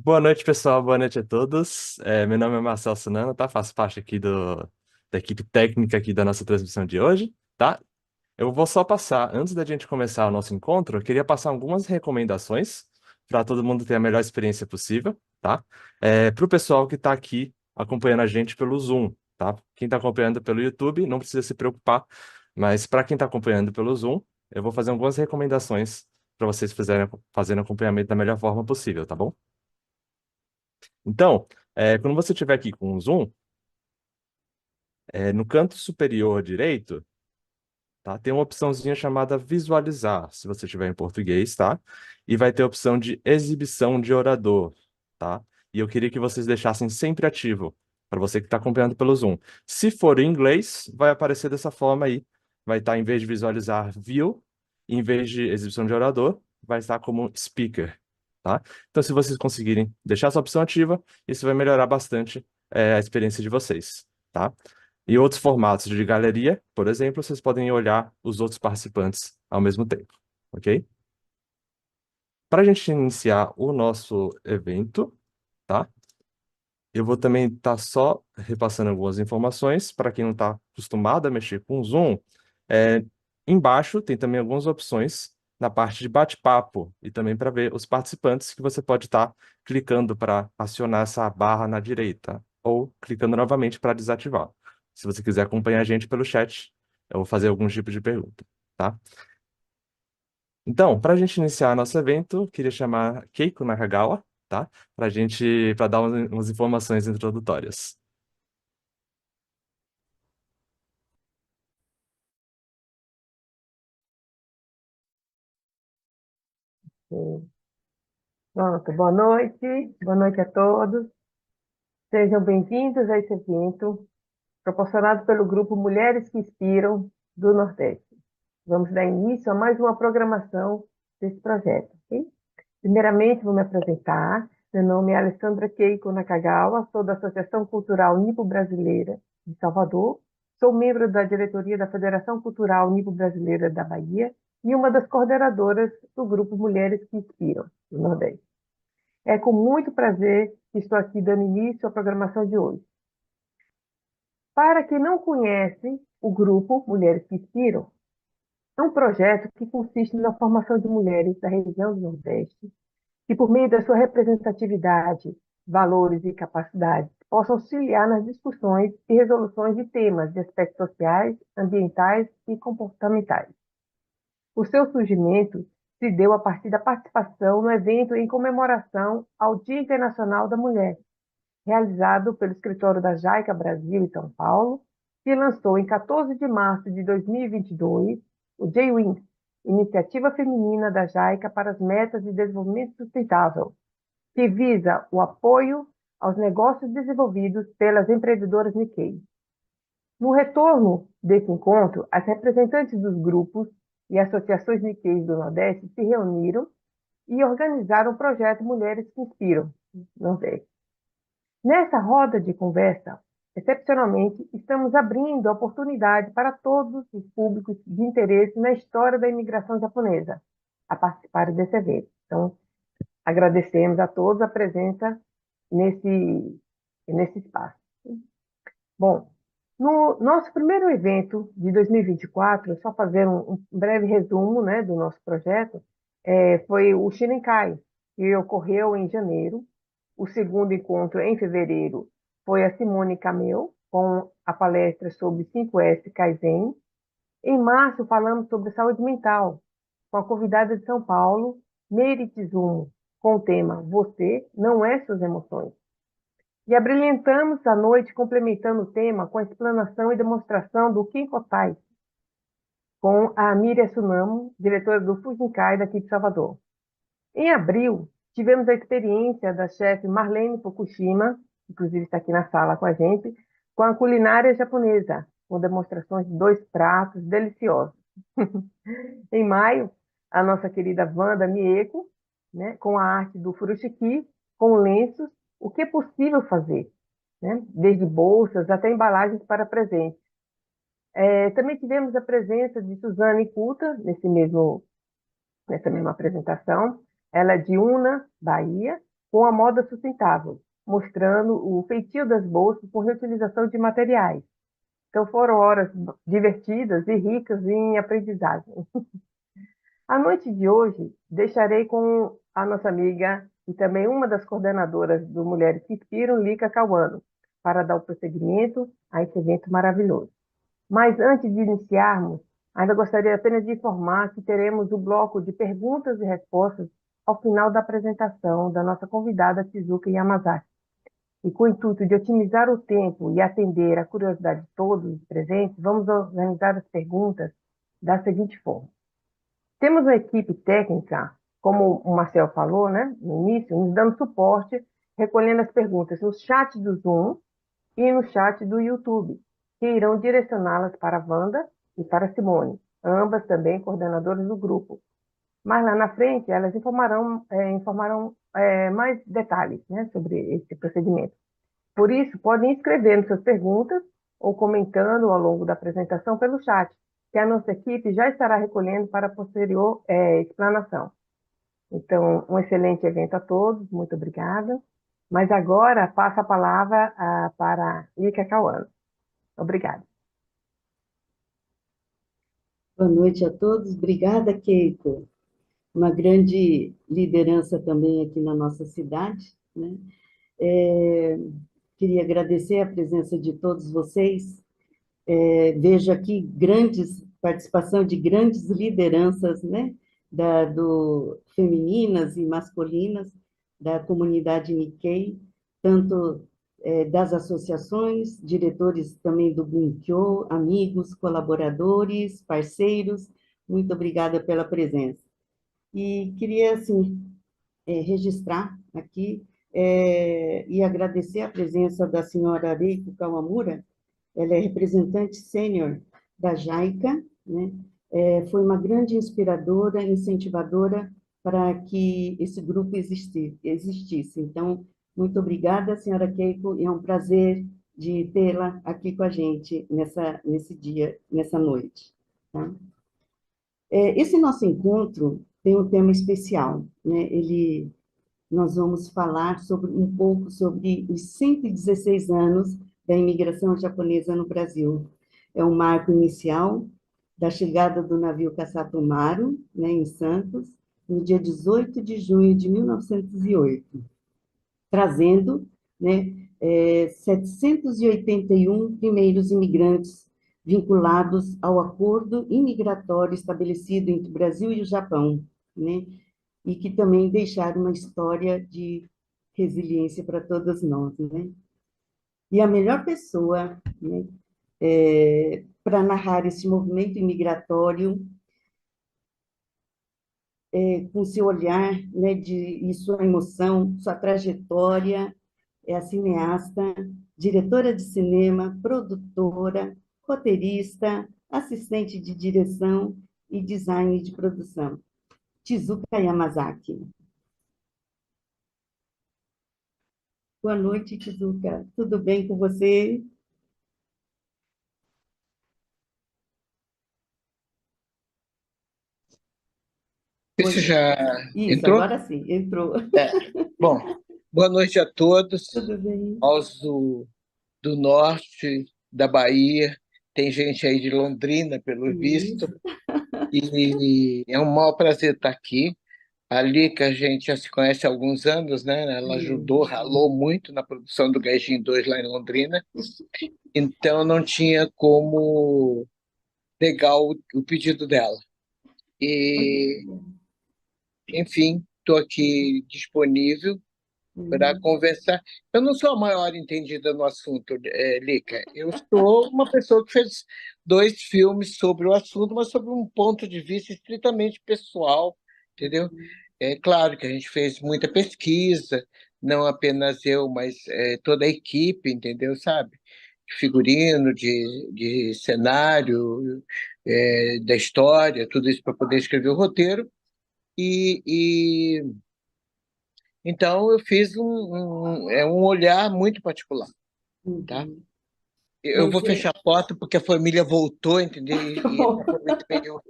Boa noite, pessoal. Boa noite a todos. Meu nome é Marcelo Sunana, tá? Faço parte aqui da equipe técnica aqui da nossa transmissão de hoje, tá? Eu vou só passar, antes da gente começar o nosso encontro, eu queria passar algumas recomendações para todo mundo ter a melhor experiência possível, tá? Para o pessoal que está aqui acompanhando a gente pelo Zoom, tá? Quem está acompanhando pelo YouTube não precisa se preocupar, mas para quem está acompanhando pelo Zoom, eu vou fazer algumas recomendações para vocês fazerem acompanhamento da melhor forma possível, tá bom? Então, quando você estiver aqui com o Zoom, no canto superior direito, tá, tem uma opçãozinha chamada visualizar, se você estiver em português, tá? E vai ter a opção de exibição de orador, tá? E eu queria que vocês deixassem sempre ativo, para você que está acompanhando pelo Zoom. Se for em inglês, vai aparecer dessa forma aí. Vai estar, em vez de visualizar view, em vez de exibição de orador, vai estar como speaker, tá? Então, se vocês conseguirem deixar essa opção ativa, isso vai melhorar bastante, a experiência de vocês, tá? Em outros formatos de galeria, por exemplo, vocês podem olhar os outros participantes ao mesmo tempo, ok? Para a gente iniciar o nosso evento, tá? Eu vou também estar só repassando algumas informações para quem não está acostumado a mexer com o Zoom. É, Embaixo tem também algumas opções na parte de bate-papo e também para ver os participantes que você pode estar clicando para acionar essa barra na direita ou clicando novamente para desativar. Se você quiser acompanhar a gente pelo chat, eu vou fazer alguns tipos de pergunta, tá? Então, para a gente iniciar nosso evento, queria chamar Keiko Nakagawa, tá? Para dar umas informações introdutórias. Sim. Pronto, boa noite a todos. Sejam bem-vindos a esse evento proporcionado pelo grupo Mulheres que Inspiram do Nordeste. Vamos dar início a mais uma programação desse projeto, ok? Primeiramente, vou me apresentar. Meu nome é Alessandra Keiko Nakagawa, sou da Associação Cultural Nipo-Brasileira de Salvador, sou membro da diretoria da Federação Cultural Nipo-Brasileira da Bahia e uma das coordenadoras do grupo Mulheres que Inspiram do Nordeste. É com muito prazer que estou aqui dando início à programação de hoje. Para quem não conhece o grupo Mulheres que Inspiram, é um projeto que consiste na formação de mulheres da região do Nordeste que, por meio da sua representatividade, valores e capacidades, possam auxiliar nas discussões e resoluções de temas de aspectos sociais, ambientais e comportamentais. O seu surgimento se deu a partir da participação no evento em comemoração ao Dia Internacional da Mulher, realizado pelo escritório da JAICA Brasil em São Paulo, que lançou em 14 de março de 2022 o J-Wings, Iniciativa Feminina da JAICA para as Metas de Desenvolvimento Sustentável, que visa o apoio aos negócios desenvolvidos pelas empreendedoras Nikkei. No retorno desse encontro, as representantes dos grupos e associações Nikkei do Nordeste se reuniram e organizaram o projeto Mulheres que Inspiram Nordeste. Nessa roda de conversa, excepcionalmente, estamos abrindo a oportunidade para todos os públicos de interesse na história da imigração japonesa a participarem desse evento. Então, agradecemos a todos a presença nesse espaço. Bom, no nosso primeiro evento de 2024, só fazer um breve resumo, né, do nosso projeto, foi o Shinenkai, que ocorreu em janeiro. O segundo encontro, em fevereiro, foi a Simone Cameu, com a palestra sobre 5S Kaizen. Em março, falamos sobre saúde mental, com a convidada de São Paulo, Meire Tizumo, com o tema Você não é suas emoções. E abrilhantamos a noite complementando o tema com a explanação e demonstração do Kinkotai, com a Miriam Sunamo, diretora do Fujinkai daqui de Salvador. Em abril, tivemos a experiência da chefe Marlene Fukushima, inclusive está aqui na sala com a gente, com a culinária japonesa, com demonstrações de 2 pratos deliciosos. Em maio, a nossa querida Wanda Mieko, né, com a arte do furushiki, com lenços, o que é possível fazer, né, desde bolsas até embalagens para presentes. Também tivemos a presença de Suzane Kuta nessa mesma apresentação. Ela é de Una, Bahia, com a moda sustentável, mostrando o feitio das bolsas com reutilização de materiais. Então, foram horas divertidas e ricas em aprendizagem. A noite de hoje, deixarei com a nossa amiga e também uma das coordenadoras do Mulheres que Inspiram, Lica Cauano, para dar o prosseguimento a esse evento maravilhoso. Mas antes de iniciarmos, ainda gostaria apenas de informar que teremos o bloco de perguntas e respostas ao final da apresentação da nossa convidada Tizuka Yamazaki. E com o intuito de otimizar o tempo e atender à curiosidade de todos os presentes, vamos organizar as perguntas da seguinte forma. Temos uma equipe técnica, como o Marcel falou, né, no início, nos dando suporte, recolhendo as perguntas no chat do Zoom e no chat do YouTube, que irão direcioná-las para a Wanda e para a Simone, ambas também coordenadoras do grupo. Mas lá na frente, elas informarão mais detalhes, né, sobre esse procedimento. Por isso, podem escrever suas perguntas ou comentando ao longo da apresentação pelo chat, que a nossa equipe já estará recolhendo para posterior explanação. Então, um excelente evento a todos, muito obrigada. Mas agora, passo a palavra para Lica Cauano. Obrigada. Boa noite a todos. Obrigada, Keiko. Uma grande liderança também aqui na nossa cidade, né? Queria agradecer a presença de todos vocês. Vejo aqui participação de grandes lideranças, né? Femininas e masculinas da comunidade Nikkei, tanto das associações, diretores também do Bunkyo, amigos, colaboradores, parceiros. Muito obrigada pela presença. E queria, assim, registrar aqui e agradecer a presença da senhora Reiko Kawamura. Ela é representante sênior da JICA, né? Foi uma grande inspiradora, incentivadora para que esse grupo existisse. Então, muito obrigada, senhora Keiko, e é um prazer de tê-la aqui com a gente nesse dia, nessa noite. Tá? Esse nosso encontro tem um tema especial, né? Nós vamos falar um pouco sobre os 116 anos da imigração japonesa no Brasil. É um marco inicial da chegada do navio Kasatomaru, né, em Santos, no dia 18 de junho de 1908, trazendo, né, 781 primeiros imigrantes vinculados ao acordo imigratório estabelecido entre o Brasil e o Japão, né, e que também deixaram uma história de resiliência para todas nós, né? E a melhor pessoa, né, para narrar esse movimento imigratório, com seu olhar, né, e sua emoção, sua trajetória, é a cineasta, diretora de cinema, produtora, roteirista, assistente de direção e design de produção, Tizuka Yamazaki. Boa noite, Tizuka. Tudo bem com você? Isso já Isso, entrou? agora sim, entrou. Bom, boa noite a todos, Tudo bem? aos do norte, da Bahia, tem gente aí de Londrina, pelo visto, e é um maior prazer estar aqui. A Lica, a gente já se conhece há alguns anos, né? Ela ajudou, ralou muito na produção do Gaijin 2 lá em Londrina, então não tinha como negar o pedido dela. E, enfim, estou aqui disponível para conversar. Eu não sou a maior entendida no assunto, Lica. Eu sou uma pessoa que fez 2 filmes sobre o assunto, mas sobre um ponto de vista estritamente pessoal, entendeu? É claro que a gente fez muita pesquisa, não apenas eu, mas toda a equipe, entendeu? Sabe? De figurino, de cenário, da história, tudo isso para poder escrever o roteiro. E então, eu fiz um olhar muito particular, tá? Eu vou fechar a porta porque a família voltou, entendeu? E essa foi meio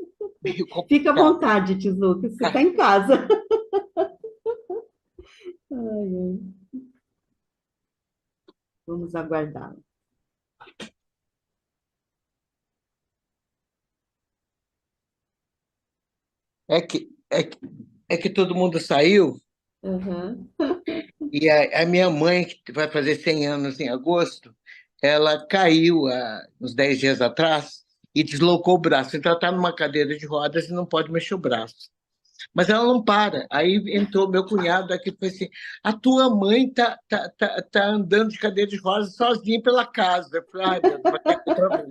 Fica à complicado. vontade, Tizuka, você está em casa. Ai, ai. Vamos aguardar. É que todo mundo saiu Aham. e a minha mãe, que vai fazer 100 anos em agosto, ela caiu há uns 10 dias atrás e deslocou o braço. Então ela está numa cadeira de rodas e não pode mexer o braço. Mas ela não para. Aí entrou meu cunhado aqui e falou assim: a tua mãe tá andando de cadeira de rodas sozinha pela casa. Eu falei: ai, meu Deus, vai cair outra vez.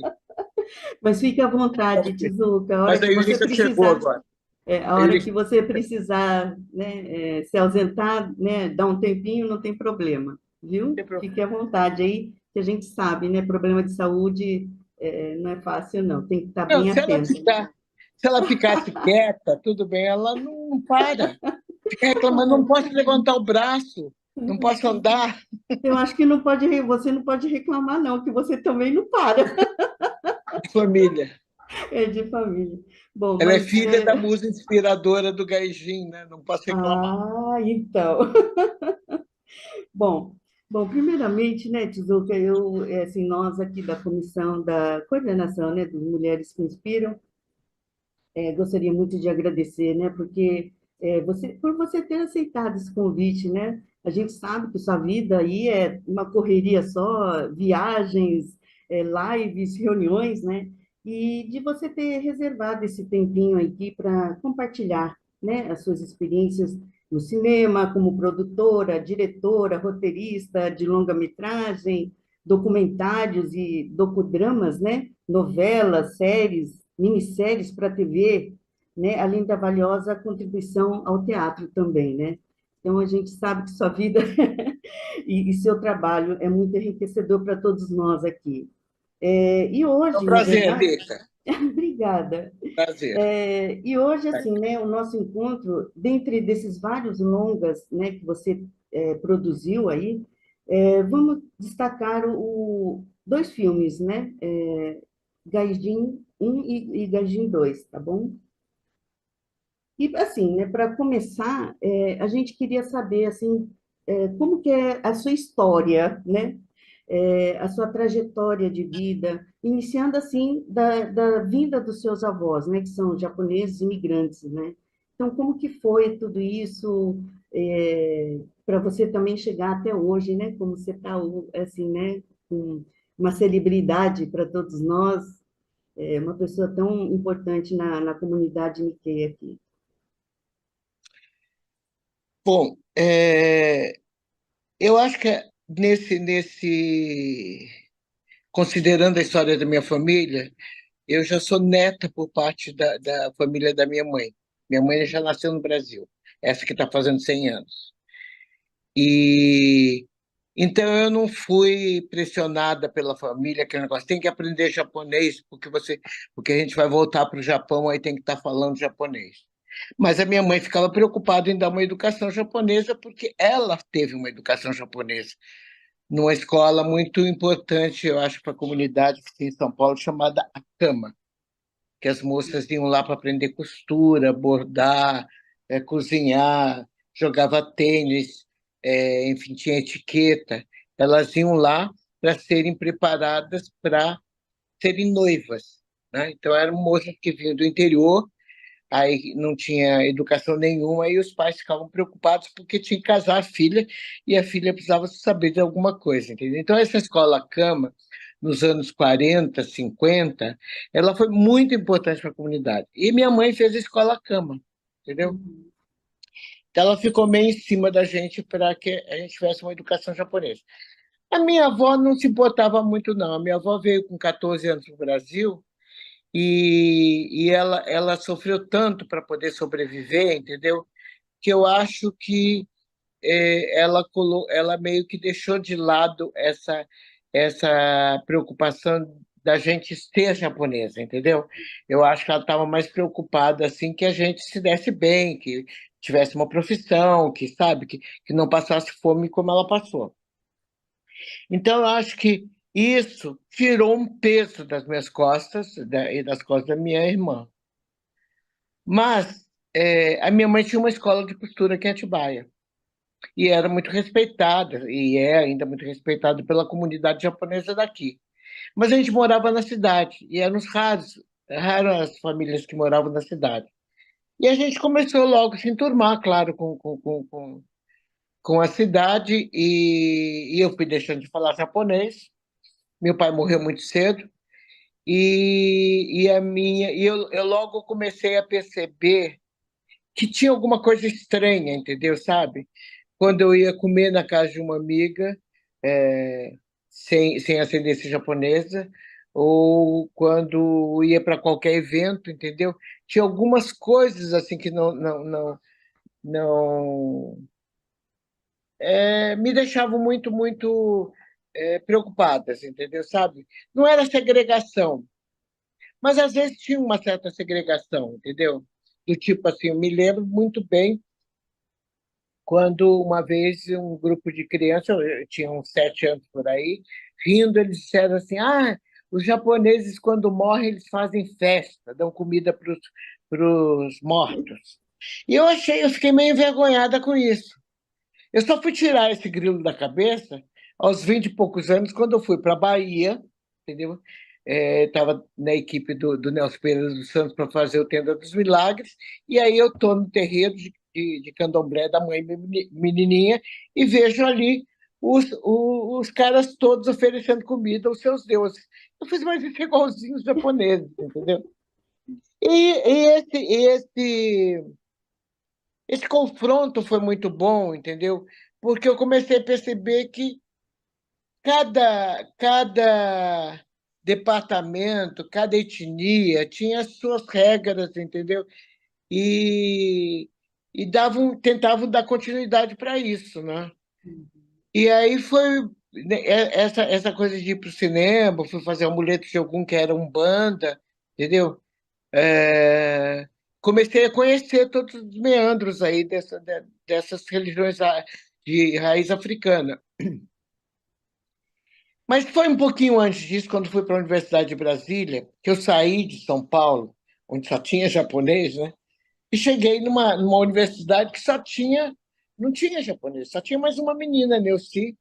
Mas fique à vontade, Tizuka, a hora Mas a que você Eurica chegou precisar. agora. A A hora Eurica que você precisar, né, se ausentar, né, dar um tempinho, não tem problema, viu? chegou. Fique à vontade aí, que a gente sabe, né? Problema de saúde não é fácil, não. Tem que estar Não, bem atento. se ela ficasse quieta, tudo bem, ela não para. Fica reclamando, não posso levantar o braço, não posso andar. Eu acho que não pode, você não pode reclamar, não, que você também não para, Família. é de família. Bom, Ela é mas filha da musa inspiradora do Gaijin, né? Não posso reclamar. então. Bom, bom, primeiramente, né, Tizuka, assim, nós aqui da comissão da coordenação, né, das Mulheres que Inspiram, gostaria muito de agradecer, né, porque por você ter aceitado esse convite, né, a gente sabe que sua vida aí é uma correria só, viagens, lives, reuniões, né, e de você ter reservado esse tempinho aqui para compartilhar, né, as suas experiências no cinema, como produtora, diretora, roteirista de longa-metragem, documentários e docudramas, né, novelas, séries, minisséries para a TV, né? Além da valiosa contribuição ao teatro também, né? Então, a gente sabe que sua vida e seu trabalho é muito enriquecedor para todos nós aqui. E É um hoje, na prazer, verdade, Lica. obrigada. Prazer. E hoje, assim, né, o nosso encontro, dentre desses vários longas, né, que você produziu aí, vamos destacar dois filmes, né? Gaijin 1 e Gaijin 2, tá bom? E assim, né, para começar, a gente queria saber assim, como que é a sua história, né? A sua trajetória de vida, iniciando assim da vinda dos seus avós, né, que são japoneses imigrantes, né? Então, como que foi tudo isso para você também chegar até hoje, né? Como você está assim, né? Com uma celebridade para todos nós, uma pessoa tão importante na comunidade Nikkei aqui. Bom, eu acho que considerando a história da minha família, eu já sou neta por parte da família da minha mãe. Minha mãe já nasceu no Brasil, essa que está fazendo 100 anos. E então eu não fui pressionada pela família, que negócio tem que aprender japonês, porque a gente vai voltar para o Japão, aí tem que estar falando japonês. Mas a minha mãe ficava preocupada em dar uma educação japonesa, porque ela teve uma educação japonesa numa escola muito importante, eu acho, para a comunidade que tem em São Paulo, chamada Akama, que as moças iam lá para aprender costura, bordar, cozinhar, jogava tênis, enfim, tinha etiqueta. Elas iam lá para serem preparadas para serem noivas, né? Então eram moças que vinham do interior, aí não tinha educação nenhuma, e os pais ficavam preocupados porque tinha que casar a filha e a filha precisava saber de alguma coisa, entendeu? Então essa escola Cama, nos anos 40, 50, ela foi muito importante para a comunidade. E minha mãe fez a escola Cama, entendeu? Uhum. Então ela ficou meio em cima da gente para que a gente tivesse uma educação japonesa. A minha avó não se importava muito, não. A minha avó veio com 14 anos para o Brasil e ela sofreu tanto para poder sobreviver, entendeu? Que eu acho que ela meio que deixou de lado essa preocupação da gente ser japonesa, entendeu? Eu acho que ela estava mais preocupada assim que a gente se desse bem, que tivesse uma profissão, que sabe, que não passasse fome como ela passou. Então eu acho que isso tirou um peso das minhas costas e das costas da minha irmã. Mas a minha mãe tinha uma escola de costura aqui em Atibaia. e era muito respeitada, e é ainda muito respeitada pela comunidade japonesa daqui. Mas a gente morava na cidade, e eram raras as famílias que moravam na cidade. E a gente começou logo a se enturmar, claro, com a cidade, e eu fui deixando de falar japonês. Meu pai morreu muito cedo, e eu logo comecei a perceber que tinha alguma coisa estranha, entendeu? Sabe? Quando eu ia comer na casa de uma amiga, é, sem ascendência japonesa, ou quando ia para qualquer evento, entendeu? Tinha algumas coisas assim que não me deixavam muito preocupadas, entendeu? Sabe? Não era segregação, mas às vezes tinha uma certa segregação, entendeu? Do tipo assim, eu me lembro muito bem quando uma vez um grupo de crianças, eu tinha uns 7 anos por aí, rindo, eles disseram assim: ah, os japoneses, quando morrem, eles fazem festa, dão comida para os mortos. E eu fiquei meio envergonhada com isso. Eu só fui tirar esse grilo da cabeça aos 20 e poucos anos, quando eu fui para a Bahia, entendeu? Estava na equipe do Nelson Pereira dos Santos para fazer o Tenda dos Milagres, e aí eu estou no terreiro de candomblé da mãe menininha e vejo ali os caras todos oferecendo comida aos seus deuses. Eu fiz, mas isso é igualzinho os japoneses, entendeu? E esse confronto foi muito bom, entendeu? Porque eu comecei a perceber que cada departamento, cada etnia tinha as suas regras, entendeu? E, tentavam dar continuidade para isso, né? E aí foi né, essa coisa de ir para o cinema, fui fazer Amuleto de Ogum, que era Umbanda, entendeu? É, comecei a conhecer todos os meandros aí dessas religiões de raiz africana. Mas foi um pouquinho antes disso, quando fui para a Universidade de Brasília, que eu saí de São Paulo, onde só tinha japonês, né? E cheguei numa universidade que não tinha japonês, só tinha mais uma menina, Neuci,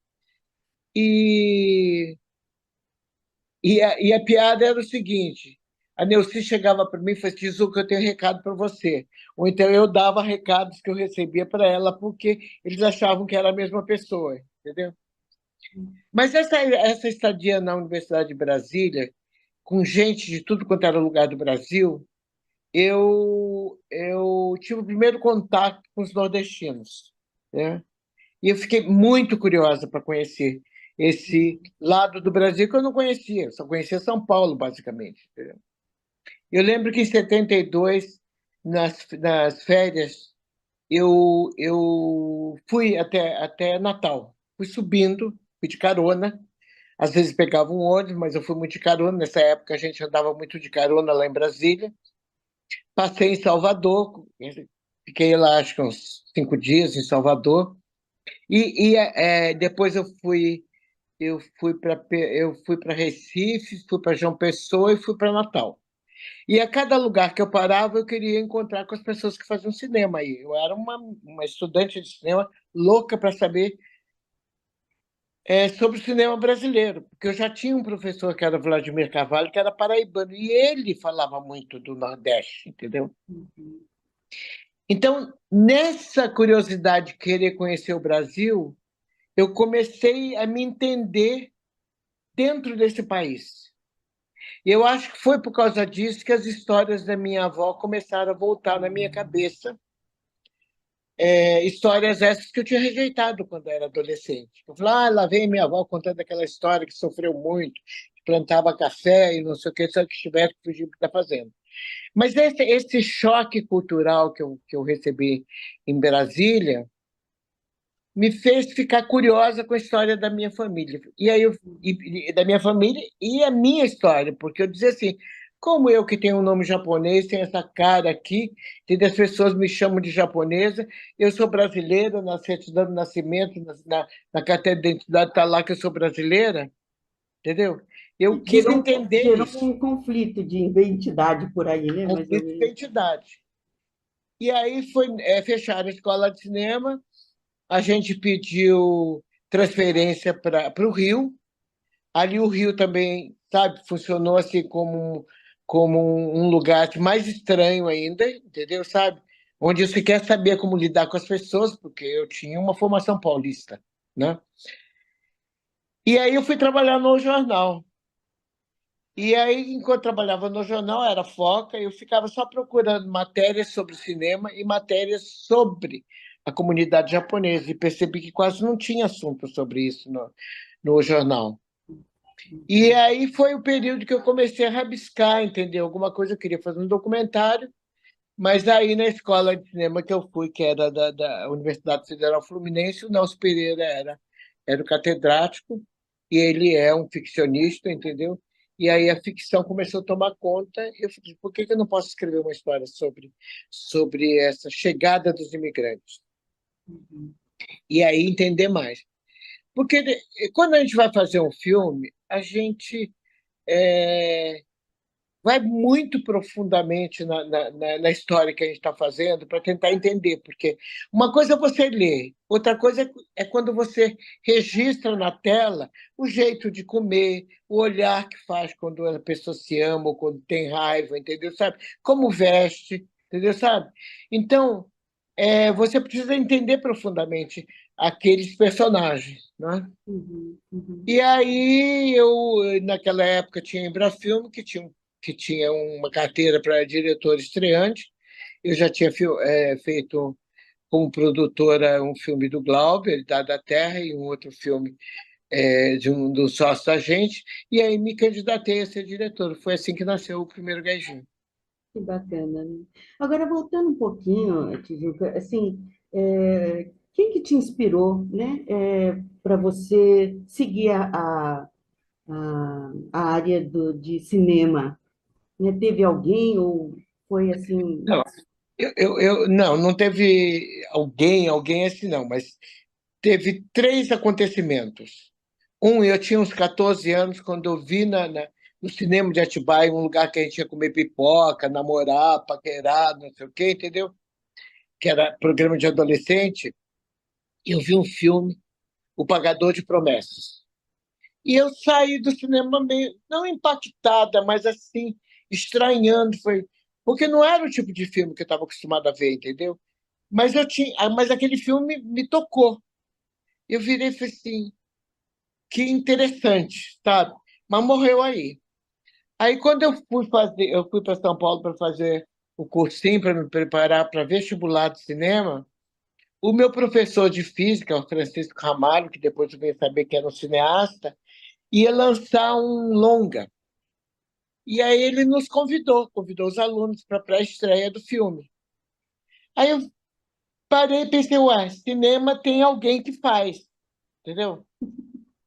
e, e a piada era o seguinte: a Neuci chegava para mim e falava: Tizuka, eu tenho um recado para você. Ou então eu dava recados que eu recebia para ela, porque eles achavam que era a mesma pessoa, entendeu? Mas essa estadia na Universidade de Brasília, com gente de tudo quanto era lugar do Brasil, eu tive o primeiro contato com os nordestinos, né? E eu fiquei muito curiosa para conhecer esse lado do Brasil que eu não conhecia, só conhecia São Paulo, basicamente. Entendeu? Eu lembro que em 72, nas férias, eu fui até Natal. Fui subindo, fui de carona. Às vezes pegava um ônibus, mas eu fui muito de carona. Nessa época a gente andava muito de carona lá em Brasília. Passei em Salvador, fiquei lá acho que uns 5 dias em Salvador. Depois eu fui para Recife, fui para João Pessoa e fui para Natal. E a cada lugar que eu parava, eu queria encontrar com as pessoas que faziam cinema aí. Eu era uma estudante de cinema louca para saber sobre o cinema brasileiro, porque eu já tinha um professor que era Vladimir Carvalho, que era paraibano, e ele falava muito do Nordeste, entendeu? Então, nessa curiosidade de querer conhecer o Brasil, eu comecei a me entender dentro desse país. E eu acho que foi por causa disso que as histórias da minha avó começaram a voltar na minha cabeça. Histórias essas que eu tinha rejeitado quando era adolescente. Eu falava, lá vem minha avó contando aquela história que sofreu muito, que plantava café e não sei o que, só que tivesse que fugir do que está fazendo. Mas esse choque cultural que eu recebi em Brasília me fez ficar curiosa com a história da minha família. E aí da minha família e a minha história, porque eu dizia assim, como eu que tenho um nome japonês, tenho essa cara aqui, e as pessoas me chamam de japonesa, eu sou brasileira, na certidão de nascimento, na carteira de identidade está lá que eu sou brasileira, entendeu? Eu quis entender Gerou isso, um conflito de identidade por aí, né? Mais ou conflito de menos. identidade. E aí fecharam a escola de cinema. a gente pediu transferência para o Rio. Ali o Rio também, sabe, funcionou assim como um lugar mais estranho ainda, entendeu, sabe? Onde eu sequer sabia como lidar com as pessoas, porque eu tinha uma formação paulista, né? E aí eu fui trabalhar no jornal. E aí, enquanto trabalhava no jornal, era foca, eu ficava só procurando matérias sobre cinema e matérias sobre a comunidade japonesa, e percebi que quase não tinha assunto sobre isso no jornal. E aí foi o período que eu comecei a rabiscar, entendeu? Alguma coisa eu queria fazer um documentário, mas aí na escola de cinema que eu fui, que era da Universidade Federal Fluminense, o Nelson Pereira era o catedrático, e ele é um ficcionista, entendeu? E aí a ficção começou a tomar conta, e eu falei, por que que eu não posso escrever uma história sobre essa chegada dos imigrantes? E aí entender mais. Porque quando a gente vai fazer um filme, a gente é, vai muito profundamente na história que a gente está fazendo para tentar entender, porque uma coisa é você ler, outra coisa é quando você registra na tela o jeito de comer, o olhar que faz quando a pessoa se ama ou quando tem raiva, entendeu? Sabe? Como veste, entendeu? Sabe? Então, você precisa entender profundamente aqueles personagens, né? Uhum, uhum. E aí eu, naquela época, tinha a Embrafilme, que tinha uma carteira para diretor estreante. Eu já tinha feito como produtora um filme do Glauber, Idade da Terra, e um outro filme de um dos sócios da gente, e aí me candidatei a ser diretor. Foi assim que nasceu o primeiro Gaijin. Que bacana, né? Agora, voltando um pouquinho, Tijuca, assim, quem que te inspirou, né, para você seguir a área de cinema? Né? Teve alguém ou foi assim? Não, não teve alguém assim, não, mas teve três acontecimentos. Eu tinha uns 14 anos quando eu vi no cinema de Atibaia um lugar que a gente ia comer pipoca, namorar, paquerar, não sei o quê, entendeu? Que era programa de adolescente. E eu vi um filme, O Pagador de Promessas. E eu saí do cinema meio, não impactada, mas assim, estranhando. Porque não era o tipo de filme que eu estava acostumado a ver, entendeu? Mas aquele filme me tocou. Eu virei e falei assim, que interessante, sabe? Mas morreu aí. Aí quando eu fui para São Paulo para fazer o cursinho para me preparar para vestibular de cinema, o meu professor de física, o Francisco Ramalho, que depois eu veio saber que era um cineasta, ia lançar um longa. E aí ele nos convidou os alunos para a pré-estreia do filme. Aí eu parei e pensei, ué, cinema tem alguém que faz, entendeu?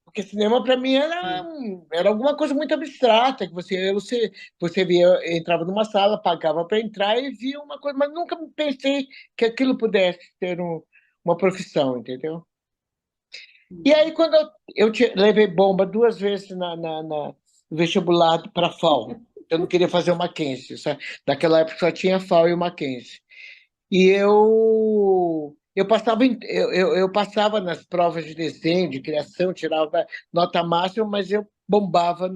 Porque cinema para mim era alguma coisa muito abstrata, que você via, entrava numa sala, pagava para entrar e via uma coisa, mas nunca pensei que aquilo pudesse ser uma profissão, entendeu? E aí, quando levei bomba duas vezes no vestibular para a FAO, eu não queria fazer o Mackenzie, sabe? Naquela época só tinha a FAO e o Mackenzie. E eu passava nas provas de desenho, de criação, tirava nota máxima, mas eu bombava,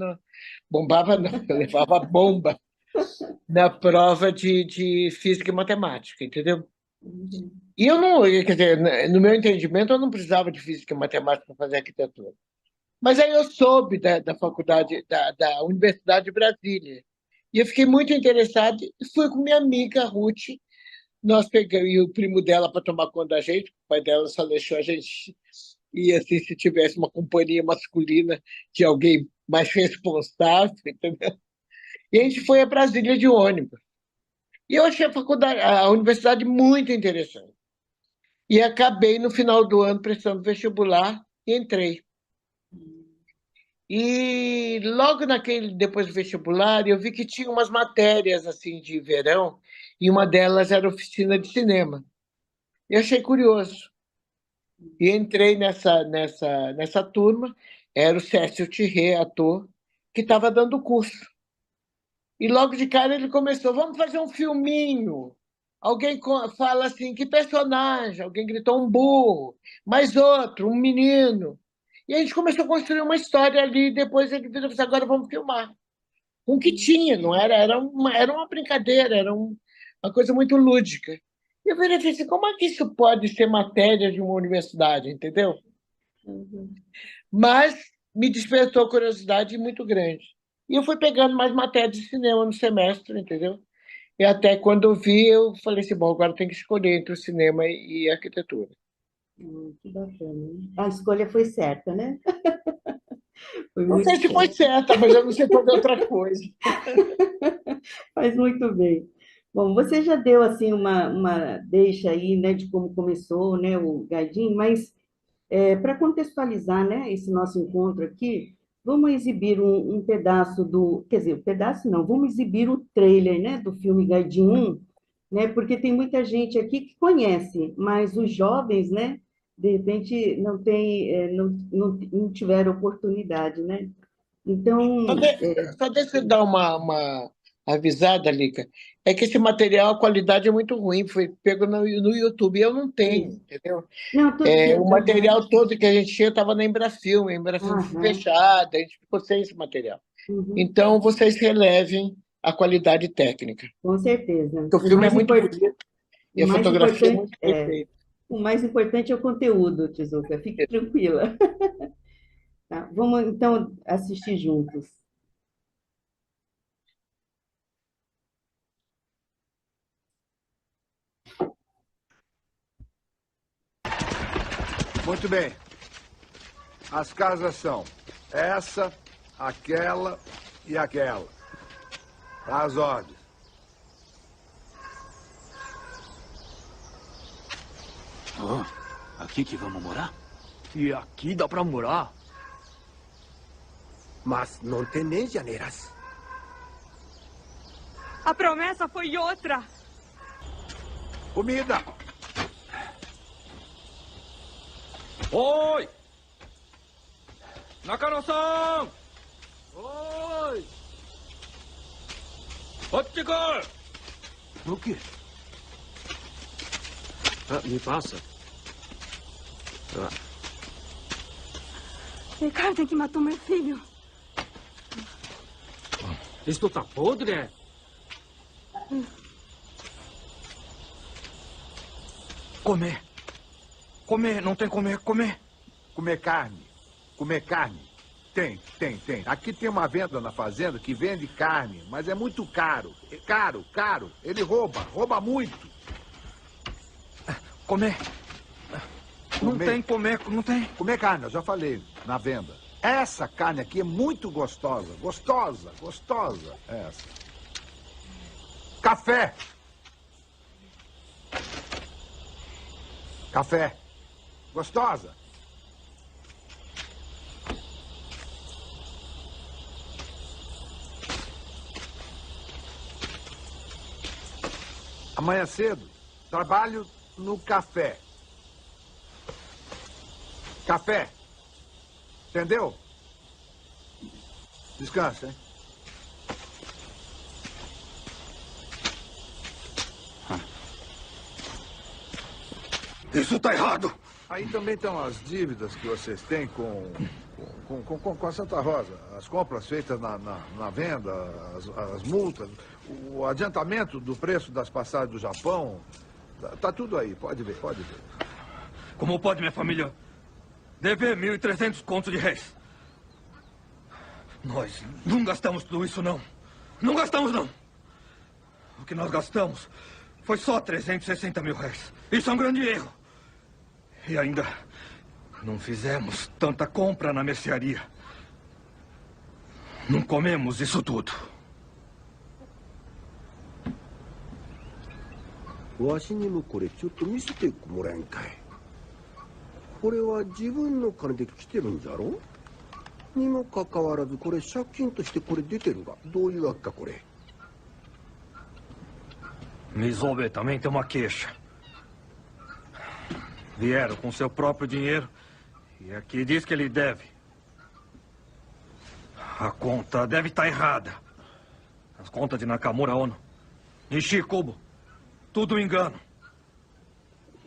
bombava não, eu levava bomba na prova de física e matemática, entendeu? Uhum. E eu não, quer dizer, no meu entendimento, eu não precisava de física e matemática para fazer arquitetura. Mas aí eu soube da faculdade, da Universidade de Brasília. E eu fiquei muito interessado e fui com minha amiga Ruth. Nós pegamos e o primo dela para tomar conta da gente, o pai dela só deixou a gente ir assim se tivesse uma companhia masculina de alguém mais responsável, entendeu? E a gente foi a Brasília de ônibus. E eu achei a universidade muito interessante. E acabei no final do ano prestando vestibular e entrei. E logo depois do vestibular, eu vi que tinha umas matérias assim de verão, e uma delas era oficina de cinema. E achei curioso. E entrei nessa turma, era o Cécio Tirré, ator, que estava dando o curso. E logo de cara ele começou, vamos fazer um filminho. alguém fala assim, que personagem? Alguém gritou um burro, mais outro, um menino. E a gente começou a construir uma história ali, e depois ele virou e disse, agora vamos filmar. Com o que tinha, não era? Era uma brincadeira, uma coisa muito lúdica. E eu virei e falei assim, como é que isso pode ser matéria de uma universidade, entendeu? Uhum. Mas me despertou curiosidade muito grande. E eu fui pegando mais matérias de cinema no semestre, entendeu? E até quando eu vi, eu falei assim, bom, agora tem que escolher entre o cinema e a arquitetura. Que bacana, hein? A escolha foi certa, né? Foi Não sei muito se foi certa. certa, mas eu não sei fazer outra coisa. Faz muito bem. Bom, você já deu assim uma deixa aí, né, de como começou, né, o Guidin, mas para contextualizar, né, esse nosso encontro aqui, vamos exibir um pedaço do, quer dizer, um pedaço não, vamos exibir o trailer, né, do filme Guidin 1, né, porque tem muita gente aqui que conhece, mas os jovens, né, de repente não tem, não tiveram oportunidade, né? Só, Então, só deixa eu dar uma avisada, Lica. É que esse material, a qualidade é muito ruim, foi pego no YouTube, e eu não tenho, isso. entendeu? Não, tudo bem. O Aham, material todo que a gente tinha estava na Embrafilme, a Embrafilme aham, fechada, a gente ficou sem esse material. uhum, Então, vocês relevem a qualidade técnica. com certeza. Porque o filme é muito bonito O e a mais fotografia é importante muito bem feita. o mais importante é o conteúdo, Tizuka. Fique tranquila. Tá? Vamos então assistir juntos. Muito bem. As casas são essa, aquela e aquela. As ordens. Aqui que vamos morar? E aqui dá pra morar? Mas não tem nem janeiras. A promessa foi outra. Comida. Oi! Nakano-san! Oi! Ottico! O quê? Me passa. Ricardo que matou meu filho. Isto tá podre? Comer. Comer, não tem comer, comer. Comer carne. Comer carne. Tem. Aqui tem uma venda na fazenda que vende carne, mas é muito caro. É caro. Ele rouba muito. Comer. Não Comer. tem comer, não tem. Comer carne, eu já falei, na venda. Essa carne aqui é muito gostosa. Gostosa. Essa. Café. Café. Gostosa. Amanhã cedo, trabalho no café. Café. Entendeu? Descansa, hein? Isso tá errado. Aí também estão as dívidas que vocês têm com a Santa Rosa. As compras feitas na venda, as multas, o adiantamento do preço das passagens do Japão. Tá tudo aí, pode ver. Como pode minha família dever 1.300 contos de réis? Nós não gastamos tudo isso, não. Não gastamos, não. O que nós gastamos foi só 360 mil réis. Isso é um grande erro. E ainda não fizemos tanta compra na mercearia. Não comemos isso tudo. わしにもこれちょっと見せてもらえんかい。これは自分の金で来てるんじゃろ。にもかかわらずこれ借金としてこれ出てるがどういうわけかこれ。Misobe também tem uma queixa. Vieram com seu próprio dinheiro e aqui diz que ele deve. A conta deve estar errada. As contas de Nakamura Ono, Nishikubo, Tudo engano.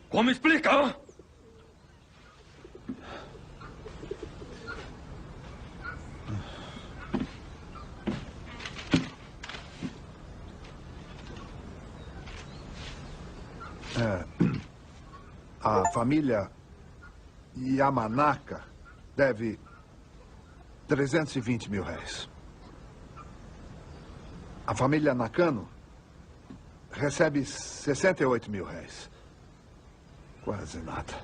Como explica, hã? A família Yamanaka deve 320 mil réis. A família Nakano recebe 68 mil réis. Quase nada.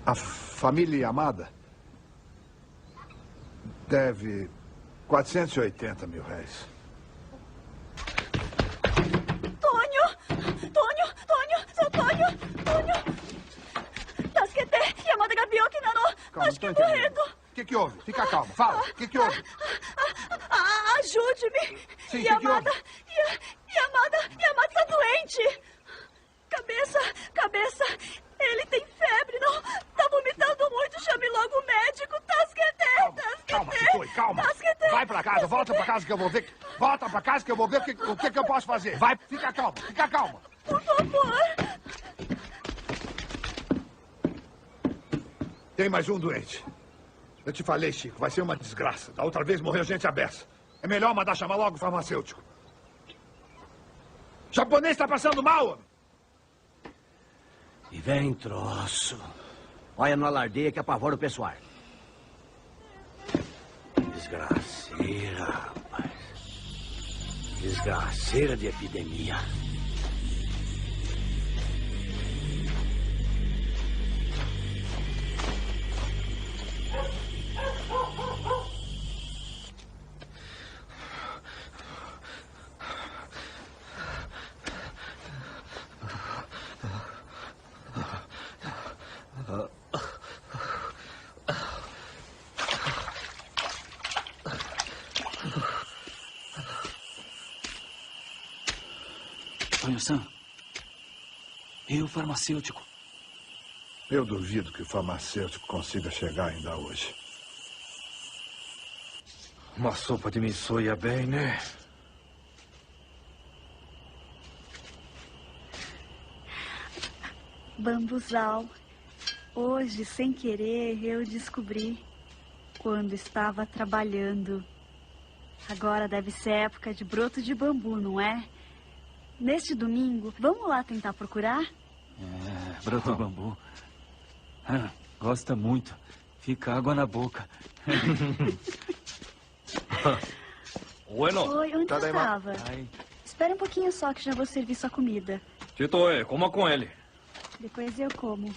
A família Yamada deve 480 mil réis. Seu Tonho! Tasquete, Yamada Gabioki, Nano, Calma, acho que não tô entendendo. morrendo. O que houve? Fica calmo. Fala. O que houve? Ajude-me! Sim, Yamada está doente! Cabeça! Ele tem febre, não? Tá vomitando muito, chame logo o médico! Tasquete! Calma, Chikoi, calma. Tasquete! Vai pra casa, volta pra casa que eu vou ver. Volta pra casa que eu vou ver o que eu posso fazer. Vai, fica calma. Por favor! Tem mais um doente. Eu te falei, Chico, vai ser uma desgraça. Da outra vez morreu gente à beça. É melhor mandar chamar logo o farmacêutico. O japonês está passando mal, homem. E vem troço. Olha no alardeia que apavora o pessoal. Desgraceira, rapaz. Desgraceira de epidemia. Tonho-san, e o farmacêutico? Eu duvido que o farmacêutico consiga chegar ainda hoje. Uma sopa de miso ia bem, né? Bambuzal. Hoje, sem querer, eu descobri quando estava trabalhando. Agora deve ser época de broto de bambu, não é? Neste domingo, vamos lá tentar procurar? Broto de bambu. Gosta muito. Fica água na boca. Bueno. Oi, onde você estava? Espera um pouquinho só que já vou servir sua comida. Titoe, coma com ele. Depois eu como.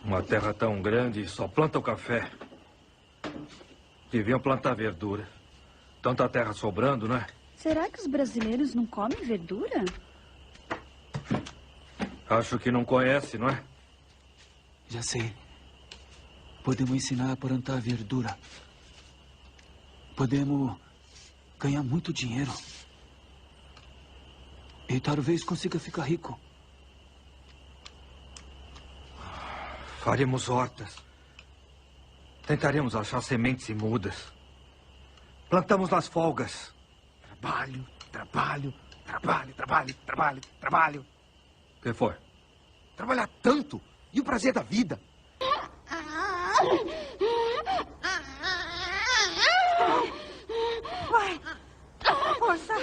Uma terra tão grande, só planta o café. Deviam plantar verdura. Tanta terra sobrando, não é? Será que os brasileiros não comem verdura? Acho que não conhece, não é? Já sei. Podemos ensinar a plantar verdura. Podemos ganhar muito dinheiro. E talvez consiga ficar rico. Faremos hortas. Tentaremos achar sementes e mudas. Plantamos nas folgas. Trabalho. O que foi? Trabalhar tanto. E o prazer da vida. Vai! Força!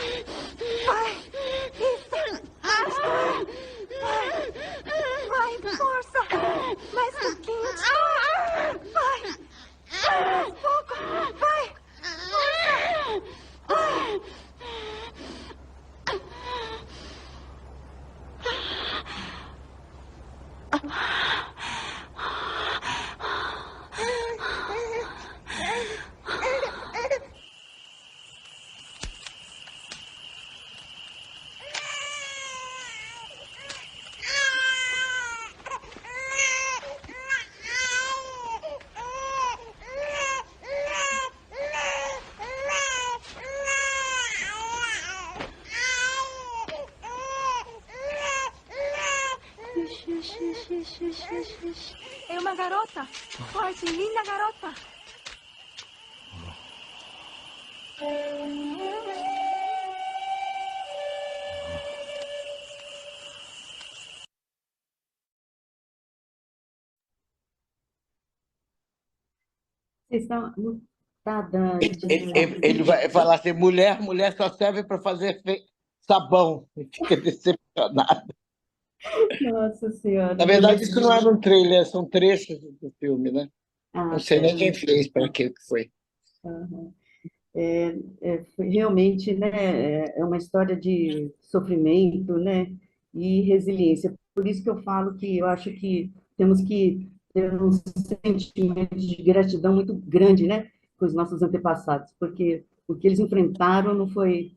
Vai! Isso! Vai, força! Mais um pouquinho! Vai! Mais pouco! Vai! Força! Vai! É uma garota. Forte, linda garota. Vocês estão... Não está dando... Ele vai falar assim, mulher só serve para fazer sabão. E fica decepcionado. Nossa Senhora, Na verdade, isso não era um trailer, são trechos do filme, né? Não sei nem quem fez, para que foi. Aham. Realmente, né, é uma história de sofrimento, né, e resiliência. Por isso que eu falo que eu acho que temos que ter um sentimento de gratidão muito grande, né, com os nossos antepassados, porque o que eles enfrentaram não foi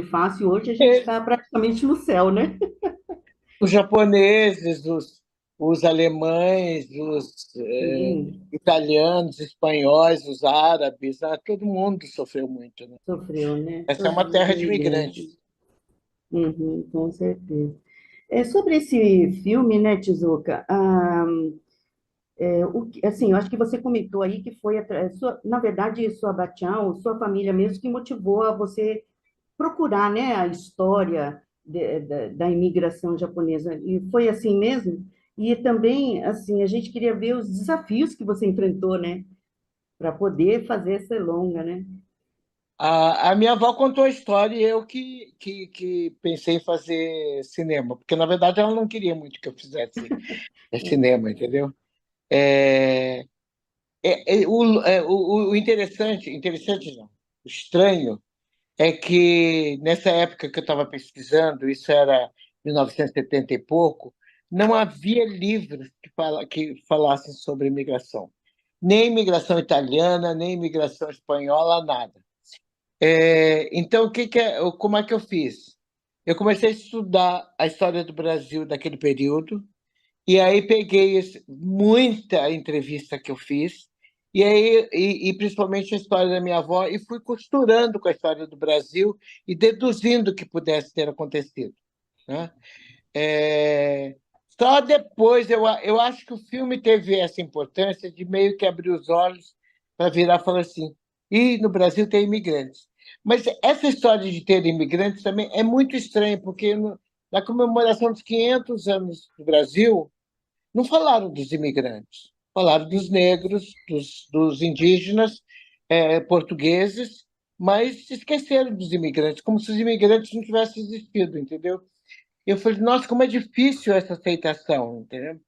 fácil. Hoje a gente está praticamente no céu, né? Os japoneses, os alemães, os italianos, espanhóis, os árabes, todo mundo sofreu muito, né? Sofreu, né? Essa é Todos uma os terra de imigrantes. imigrantes. Com certeza. Sobre esse filme, né, Tizuka, assim, eu acho que você comentou aí que foi, na verdade, sua Batião, sua família mesmo, que motivou a você procurar, né, a história da imigração japonesa. E foi assim mesmo? E também, assim, a gente queria ver os desafios que você enfrentou, né, para poder fazer essa longa, né? A minha avó contou a história e eu que pensei em fazer cinema, porque, na verdade, ela não queria muito que eu fizesse cinema, entendeu? É, o interessante não, o estranho é que nessa época que eu estava pesquisando, isso era 1970 e pouco, não havia livros que falassem sobre imigração. Nem imigração italiana, nem imigração espanhola, nada. Então, como é que eu fiz? Eu comecei a estudar a história do Brasil daquele período, e aí peguei muita entrevista que eu fiz, e aí principalmente a história da minha avó, e fui costurando com a história do Brasil e deduzindo o que pudesse ter acontecido, né? Só depois eu acho que o filme teve essa importância de meio que abrir os olhos para virar e falar assim, e no Brasil tem imigrantes. Mas essa história de ter imigrantes também é muito estranha, porque na comemoração dos 500 anos do Brasil, não falaram dos imigrantes, falaram dos negros, dos indígenas, portugueses, mas esqueceram dos imigrantes, como se os imigrantes não tivessem existido, entendeu? Eu falei, nossa, como é difícil essa aceitação, entendeu?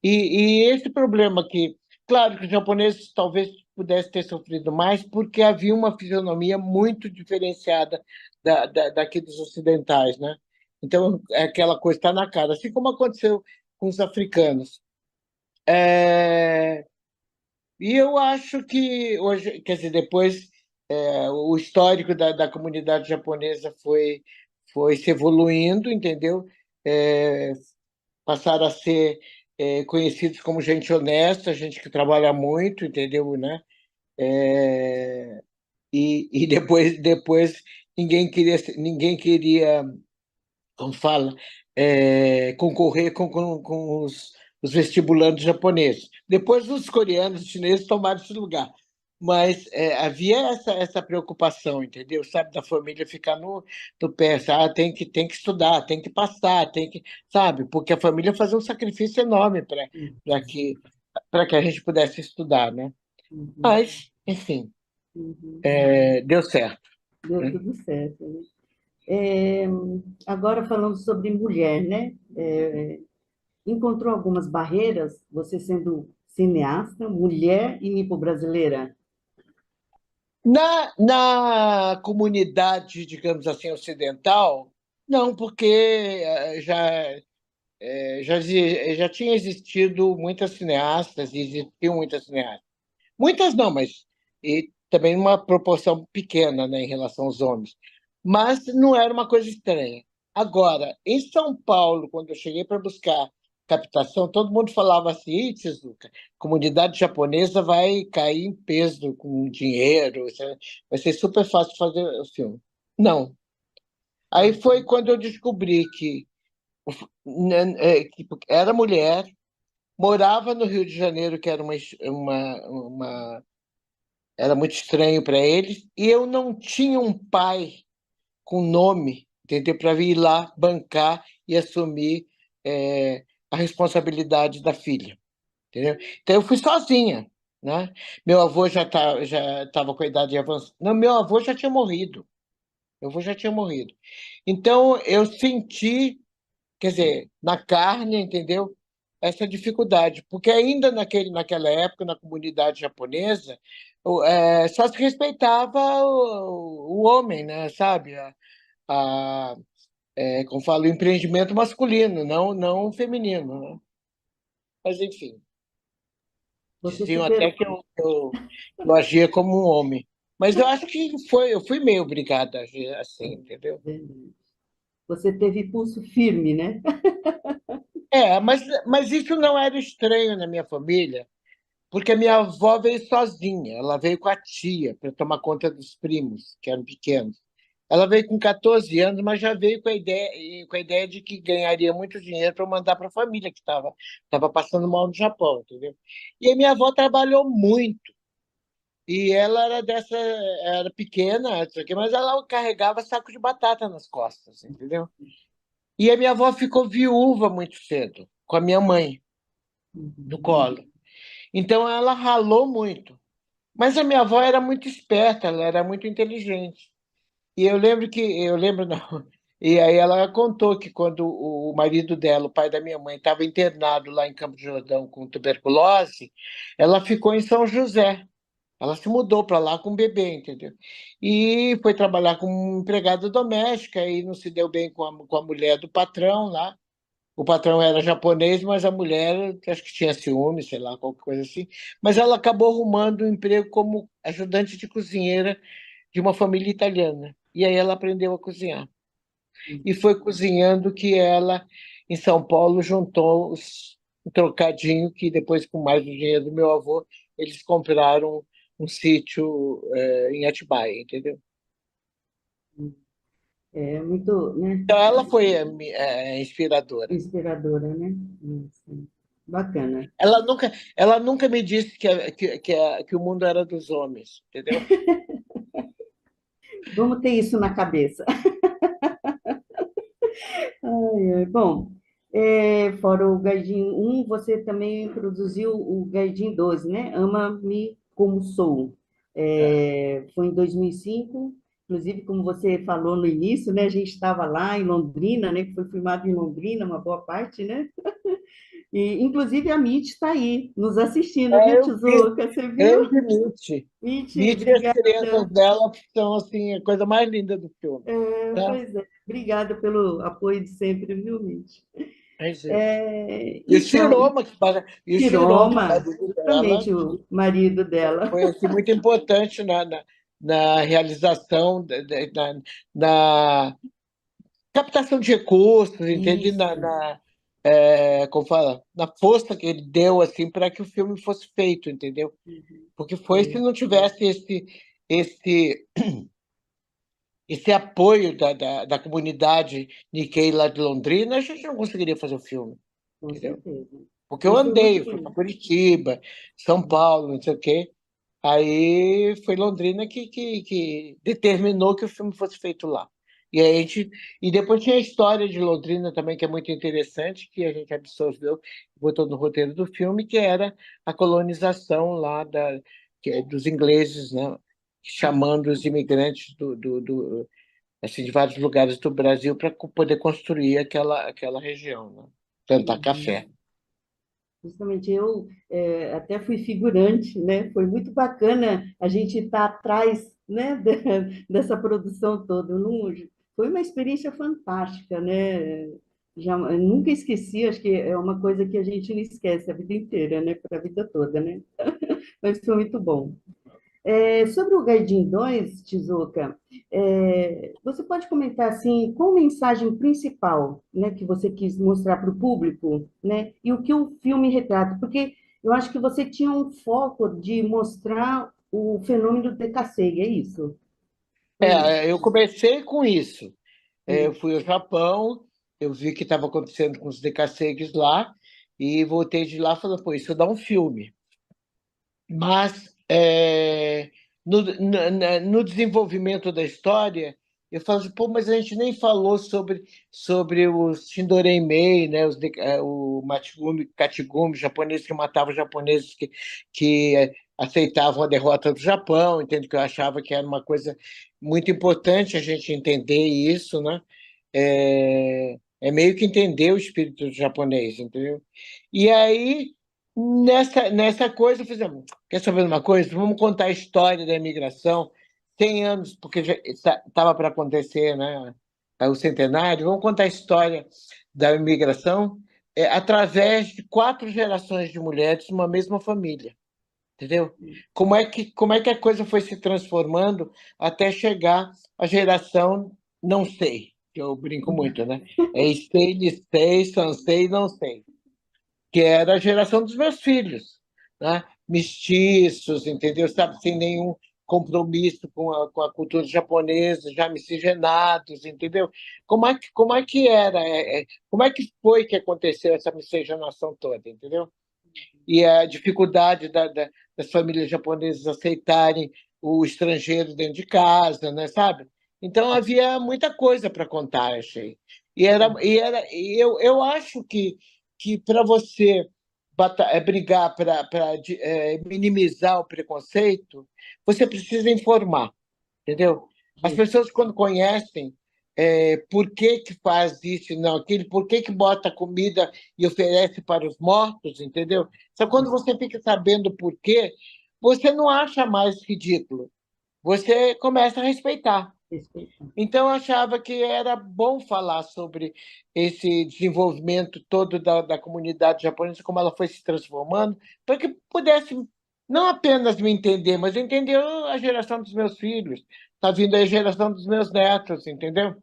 E esse problema que, claro que os japoneses talvez pudessem ter sofrido mais, porque havia uma fisionomia muito diferenciada daqui dos ocidentais, né? Então, é aquela coisa está na cara, assim como aconteceu com os africanos. E eu acho que hoje, quer dizer, depois o histórico da comunidade japonesa foi se evoluindo, entendeu? É, Passaram a ser conhecidos como gente honesta, gente que trabalha muito, entendeu, né? E depois ninguém queria, como fala, concorrer com os vestibulandos japoneses. Depois os coreanos, os chineses tomaram esse lugar. Mas havia essa preocupação, entendeu? Sabe, da família ficar no pé, sabe? Tem que estudar, tem que passar, sabe? Porque a família fazia um sacrifício enorme para que a gente pudesse estudar, né? Mas, enfim, deu certo. Deu tudo certo, né? Agora falando sobre mulher, né? Encontrou algumas barreiras, você sendo cineasta, mulher e nipo-brasileira? Na comunidade, digamos assim, ocidental, não, porque já tinha existido muitas cineastas, e existiam muitas cineastas. Muitas não, mas e também uma proporção pequena, né, em relação aos homens. Mas não era uma coisa estranha. Agora, em São Paulo, quando eu cheguei para buscar captação, todo mundo falava assim, "Ih, Tezuka, comunidade japonesa vai cair em peso com dinheiro, vai ser super fácil fazer o filme." Não. Aí foi quando eu descobri que era mulher, morava no Rio de Janeiro, que era muito estranho para eles, e eu não tinha um pai com nome, entendeu? Para vir lá bancar e assumir a responsabilidade da filha, entendeu? Então eu fui sozinha, né? Meu avô já estava com a idade avançada. Não, meu avô já tinha morrido. Meu avô já tinha morrido. Então, eu senti, quer dizer, na carne, entendeu? Essa dificuldade, porque ainda naquela época, na comunidade japonesa, só se respeitava o homem, né? Sabe? A, como falo, o empreendimento masculino, não o feminino, né? Mas, enfim, Você diziam até superou. que eu agia como um homem. Mas eu acho que eu fui meio obrigada a agir assim, entendeu? Você teve pulso firme, né? Mas isso não era estranho na minha família, porque a minha avó veio sozinha, ela veio com a tia para tomar conta dos primos, que eram pequenos. Ela veio com 14 anos, mas já veio com a ideia de que ganharia muito dinheiro para mandar para a família que estava passando mal no Japão, entendeu? E a minha avó trabalhou muito. E ela era pequena, isso aqui, mas ela carregava saco de batata nas costas, entendeu? E a minha avó ficou viúva muito cedo, com a minha mãe no colo. Então ela ralou muito. Mas a minha avó era muito esperta, ela era muito inteligente. E eu lembro não. E aí ela contou que quando o marido dela, o pai da minha mãe, estava internado lá em Campo de Jordão com tuberculose, ela ficou em São José. Ela se mudou para lá com um bebê, entendeu? E foi trabalhar como empregada doméstica e não se deu bem com a mulher do patrão lá. O patrão era japonês, mas a mulher acho que tinha ciúme, sei lá, qualquer coisa assim. Mas ela acabou arrumando um emprego como ajudante de cozinheira de uma família italiana. E aí ela aprendeu a cozinhar. E foi cozinhando que ela, em São Paulo, juntou um trocadinho que depois, com mais o dinheiro do meu avô, eles compraram um sítio em Atibaia, entendeu? É muito, né? Então ela foi inspiradora. Inspiradora, né? Sim. Bacana. Ela nunca me disse que o mundo era dos homens, entendeu? Vamos ter isso na cabeça. Ai, ai. Bom, fora o Gaidin 1, você também produziu o Gaidin 12, né? Ama-me como sou. Foi em 2005, inclusive, como você falou no início, né? A gente estava lá em Londrina, né? Que foi filmado em Londrina, uma boa parte, né? E, inclusive, a Mitty está aí, nos assistindo, viu, Eu vi, Tizuca? Você viu? grande Mitty. Mitty, Mitty e as crianças obrigada. dela são assim, a coisa mais linda do filme. Tá? Pois é, obrigada pelo apoio de sempre, viu, Mitty? É isso. E o Então, Chiroma, que é o Tiroma, marido dela, justamente o marido dela. foi assim, muito importante na realização, na captação de recursos, entende? Isso, Como fala? Na força que ele deu assim, para que o filme fosse feito, entendeu? Porque foi se não tivesse esse, esse apoio da comunidade Nikkei lá de Londrina, a gente não conseguiria fazer o filme, com entendeu? certeza. Porque eu Isso foi muito andei, fui para bonito. Curitiba, São Paulo, não sei o quê. Aí foi Londrina que determinou que o filme fosse feito lá. E depois tinha a história de Londrina também, que é muito interessante, que a gente absorveu, botou no roteiro do filme, que era a colonização lá dos ingleses, né? Chamando os imigrantes assim, de vários lugares do Brasil para poder construir aquela região, né? Plantar café. Justamente eu até fui figurante, né? Foi muito bacana a gente estar atrás, né, dessa produção toda. Foi uma experiência fantástica, né? Eu nunca esqueci, acho que é uma coisa que a gente não esquece a vida inteira, né? Para a vida toda, né? Mas foi muito bom. Sobre o Gaidin 2, Tizuka, você pode comentar assim, qual a mensagem principal, né, que você quis mostrar para o público, né, e o que o filme retrata? Porque eu acho que você tinha um foco de mostrar o fenômeno do Dekasei, é isso? Foi isso? Eu comecei com isso. Eu Hum. fui ao Japão, eu vi o que estava acontecendo com os decassegues lá, e voltei de lá falando, pô, isso dá um filme. Mas no desenvolvimento da história, eu falo assim, pô, mas a gente nem falou sobre os Shindorenmei, né, o Katigumi japoneses que matavam japoneses que aceitavam a derrota do Japão, entende? Que eu achava que era uma coisa muito importante a gente entender isso, né? É meio que entender o espírito japonês, entendeu? E aí, nessa coisa, fizemos, quer saber de uma coisa? Vamos contar a história da imigração, 100 anos, porque já estava para acontecer, né? O centenário, vamos contar a história da imigração através de 4 gerações de mulheres numa mesma família. Entendeu? Como é que a coisa foi se transformando até chegar à geração não sei, que eu brinco muito, né? Sei, Nisei, Sansei, não sei, que era a geração dos meus filhos, né? Mestiços, entendeu? Sabe, sem nenhum compromisso com a cultura japonesa, já miscigenados, entendeu? Como é que era? Como é que foi que aconteceu essa miscigenação toda, entendeu? E a dificuldade das famílias japonesas aceitarem o estrangeiro dentro de casa, né, sabe? Então havia muita coisa para contar, achei. Eu acho que para você brigar para minimizar o preconceito, você precisa informar, entendeu? As pessoas, quando conhecem por que faz isso e não aquilo, por que bota comida e oferece para os mortos, entendeu? Só quando você fica sabendo por quê, você não acha mais ridículo, você começa a respeitar. Então, eu achava que era bom falar sobre esse desenvolvimento todo da comunidade japonesa, como ela foi se transformando, para que pudesse não apenas me entender, mas entender a geração dos meus filhos, está vindo a geração dos meus netos, entendeu?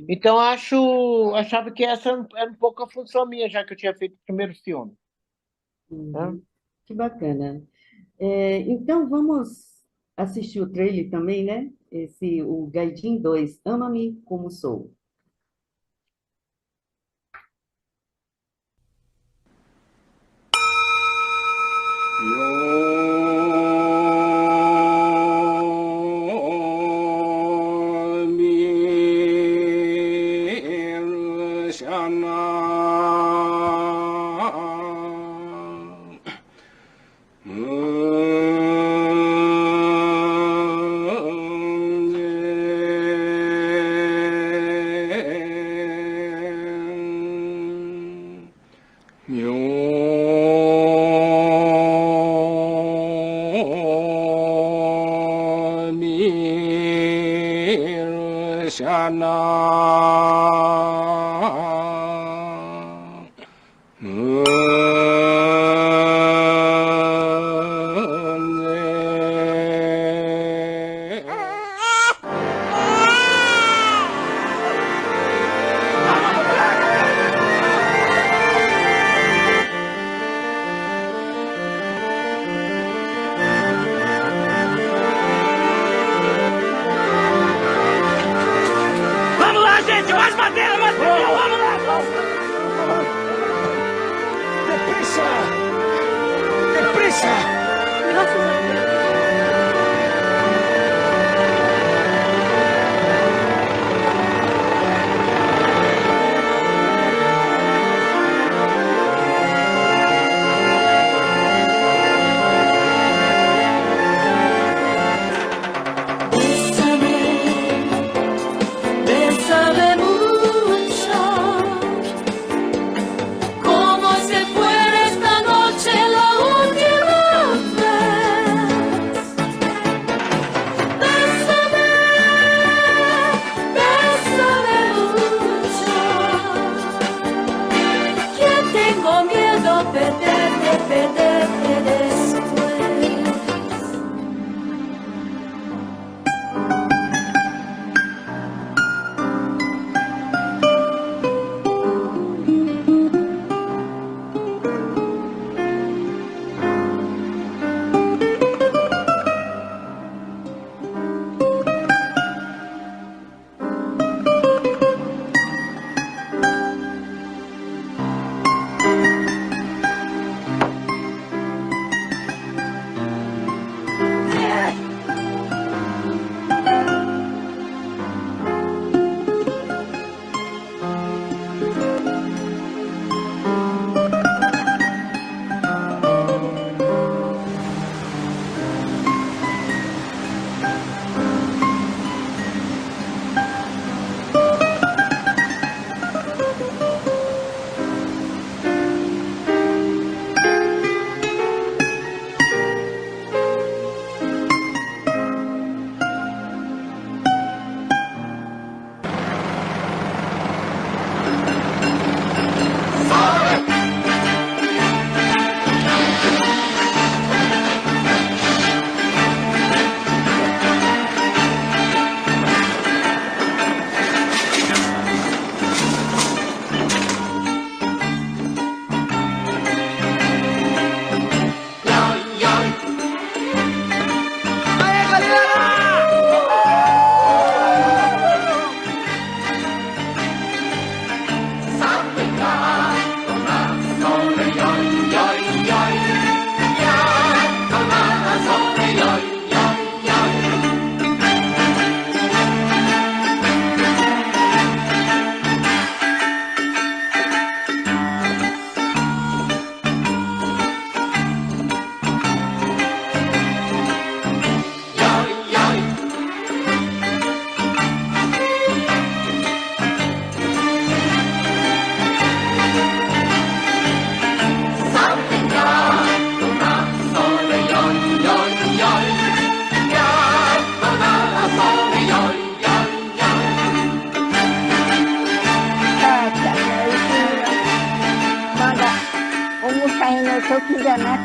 Então, achava que essa era um pouco a função minha, já que eu tinha feito o primeiro filme. Que bacana. Então, vamos assistir o trailer também, né? O Gaijin 2, Ama-me Como Sou.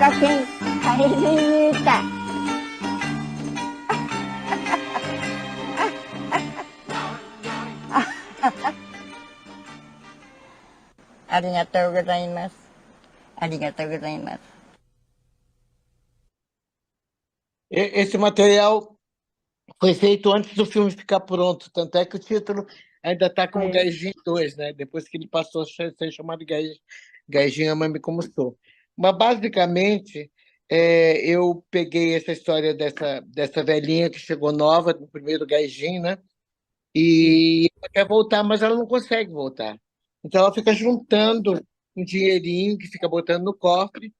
昔帰りに行った。ありがとうございます。ありがとうございます。Esse material foi feito antes do filme ficar pronto, tanto é que o título ainda está como É. Gaijin 2, né? Depois que ele passou a ser chamado Gaijin Ama-me Como Sou. Mas, basicamente, eu peguei essa história dessa velhinha que chegou nova no primeiro Gaijin, né? E ela quer voltar, mas ela não consegue voltar. Então, ela fica juntando um dinheirinho que fica botando no cofre,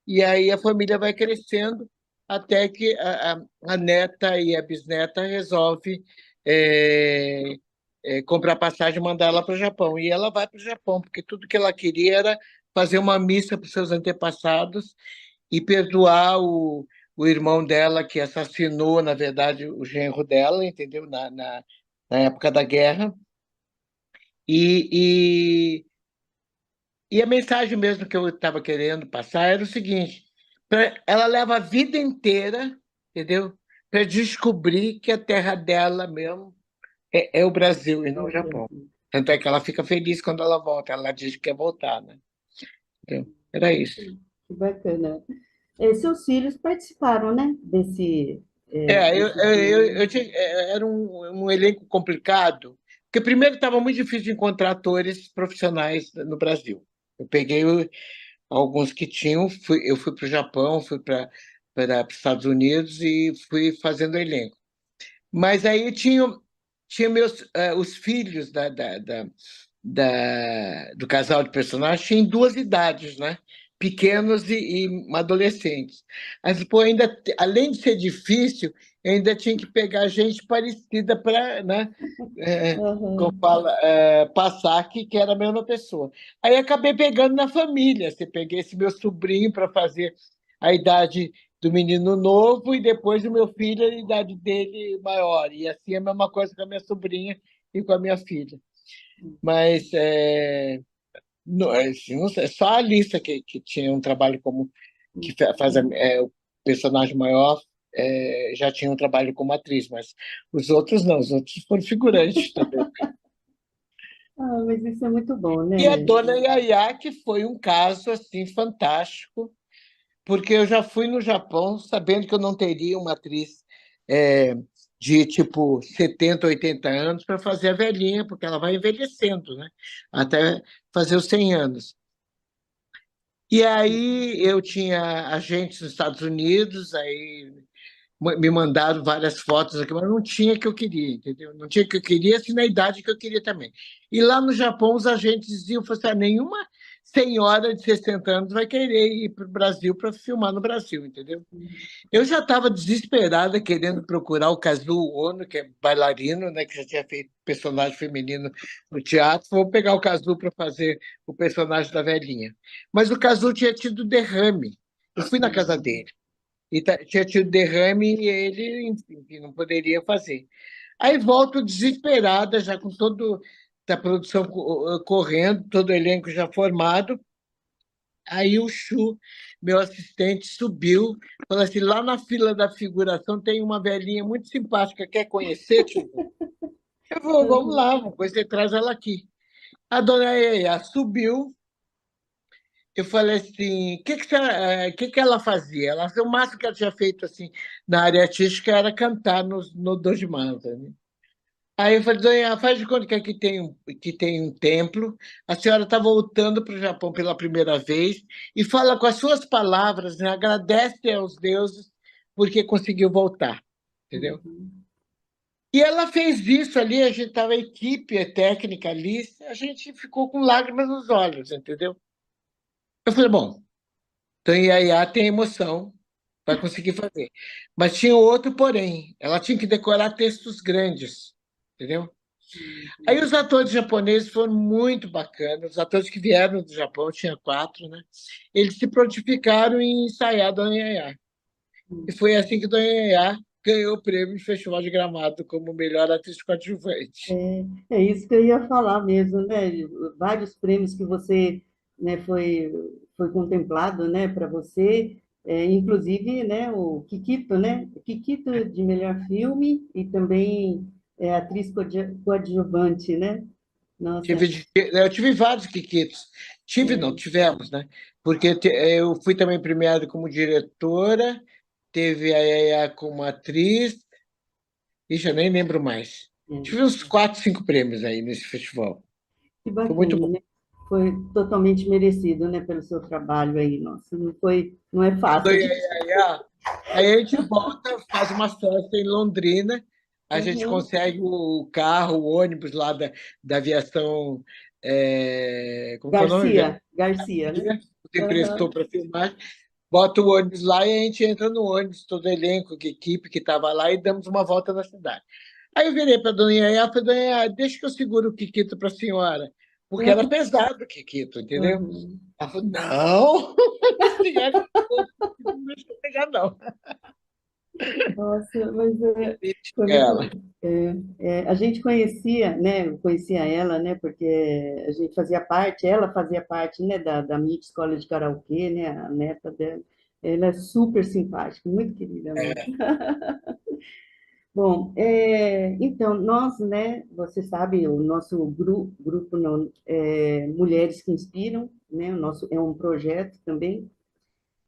e aí a família vai crescendo até que a neta e a bisneta resolve comprar passagem e mandar ela para o Japão. E ela vai para o Japão, porque tudo que ela queria era fazer uma missa para os seus antepassados e perdoar o irmão dela, que assassinou, na verdade, o genro dela, entendeu? Na época da guerra. E a mensagem mesmo que eu estava querendo passar era o seguinte: ela leva a vida inteira, entendeu? Para descobrir que a terra dela mesmo é o Brasil e não o Japão. Tanto é que ela fica feliz quando ela volta, ela diz que quer voltar, né? Então, era isso. Que bacana. Seus filhos participaram, né, desse Era um elenco complicado, porque primeiro estava muito difícil de encontrar atores profissionais no Brasil. Eu peguei alguns que tinham, eu fui para o Japão, fui para os Estados Unidos e fui fazendo elenco. Mas aí tinha os filhos do casal de personagens tinham duas idades, né? Pequenos e adolescentes. Mas, pô, ainda, além de ser difícil, ainda tinha que pegar gente parecida para, né? Como fala, passar que era a mesma pessoa. Aí acabei pegando na família. Você peguei esse meu sobrinho para fazer a idade do menino novo e depois o meu filho a idade dele maior. E assim é a mesma coisa com a minha sobrinha e com a minha filha. Mas não sei, só a Alissa que tinha um trabalho como que faz o personagem maior, já tinha um trabalho como atriz, mas os outros não, os outros foram figurantes também. Mas isso é muito bom, né? E a Dona Yaya, que foi um caso assim fantástico, porque eu já fui no Japão sabendo que eu não teria uma atriz de tipo 70, 80 anos para fazer a velhinha, porque ela vai envelhecendo, né? Até fazer os 100 anos. E aí eu tinha agentes nos Estados Unidos, aí me mandaram várias fotos aqui, mas não tinha o que eu queria, entendeu? Não tinha o que eu queria, assim, na idade que eu queria também. E lá no Japão, os agentes diziam, assim, nenhuma senhora de 60 anos vai querer ir para o Brasil para filmar no Brasil, entendeu? Eu já estava desesperada querendo procurar o Kazuo Ono, que é bailarino, né, que já tinha feito personagem feminino no teatro. Vou pegar o Kazuo para fazer o personagem da velhinha. Mas o Kazuo tinha tido derrame. Eu fui na casa dele. E tinha tido derrame e ele, enfim, não poderia fazer. Aí volto desesperada, já com toda a produção correndo, todo o elenco já formado. Aí o Chu, meu assistente, subiu, falou assim: lá na fila da figuração tem uma velhinha muito simpática, quer conhecer, tio? Eu vou, vamos lá, depois você traz ela aqui. A dona Yaya subiu. Eu falei assim, que ela fazia? O máximo que ela tinha feito assim na área artística era cantar no Dojimasa, né? Aí eu falei, Dona, faz de conta que aqui tem um templo, a senhora está voltando para o Japão pela primeira vez e fala com as suas palavras, né? Agradece aos deuses porque conseguiu voltar, entendeu? E ela fez isso ali, a gente estava, a equipe técnica ali, a gente ficou com lágrimas nos olhos, entendeu? Eu falei, bom, então Yaya tem emoção, vai conseguir fazer. Mas tinha outro porém, ela tinha que decorar textos grandes, entendeu? Aí os atores japoneses foram muito bacanas, os atores que vieram do Japão, tinha 4, né? Eles se prontificaram em ensaiar Dona Yaya. E foi assim que Dona Yaya ganhou o prêmio de Festival de Gramado como melhor atriz coadjuvante. É isso que eu ia falar mesmo, né? Vários prêmios que você, né, foi contemplado, né, para você, inclusive, né, o Kikito, né? Kikito de melhor filme e também atriz coadjuvante, né? Nossa, Eu tive vários Kikitos. Não, tivemos, né? Porque eu fui também premiado como diretora, teve a Yaya como atriz, ixi, eu nem lembro mais. Tive uns 4, 5 prêmios aí nesse festival. que Foi muito bacana, bom. né? Foi totalmente merecido, né, pelo seu trabalho aí, nossa, não é fácil. Aí a gente volta, faz uma festa em Londrina, a gente Uhum. consegue o carro, o ônibus lá da aviação, como que é o nome? Garcia, né? Você emprestou Aham. para filmar, bota o ônibus lá e a gente entra no ônibus, todo elenco, que equipe que estava lá, e damos uma volta na cidade. Aí eu virei para a dona Yaya e falei, dona Yaya, deixa que eu seguro o Kikito para a senhora, porque era pesado o Kikito, entendeu? Uhum. Ela falou, não, senhora, não deixa eu pegar, não. Nossa, mas foi Ela. muito. A gente conhecia, né? Eu conhecia ela, né? Porque a gente fazia parte, ela fazia parte, né? Da MIT Escola de Karaokê, né? A neta dela. Ela é super simpática, muito querida mesmo. Bom, então, nós, né? Você sabe, o nosso grupo não, Mulheres que Inspiram, né? O nosso é um projeto também.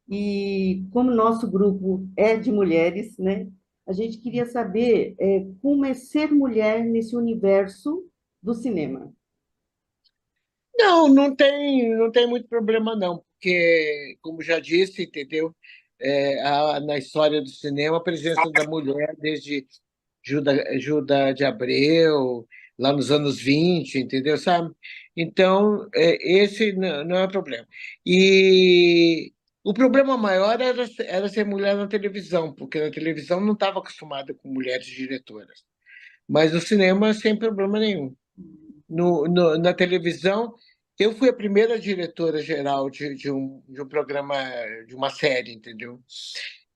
E como nosso grupo é de mulheres, né, a gente queria saber como é ser mulher nesse universo do cinema. Não, não tem muito problema, não, porque, como já disse, entendeu? Na história do cinema, a presença da mulher desde Juda de Abreu, lá nos anos 20, entendeu? Sabe? Então, esse não é problema. E o problema maior era ser mulher na televisão, porque na televisão não estava acostumada com mulheres diretoras. Mas no cinema, sem problema nenhum. Na televisão, eu fui a primeira diretora geral de um programa, de uma série, entendeu?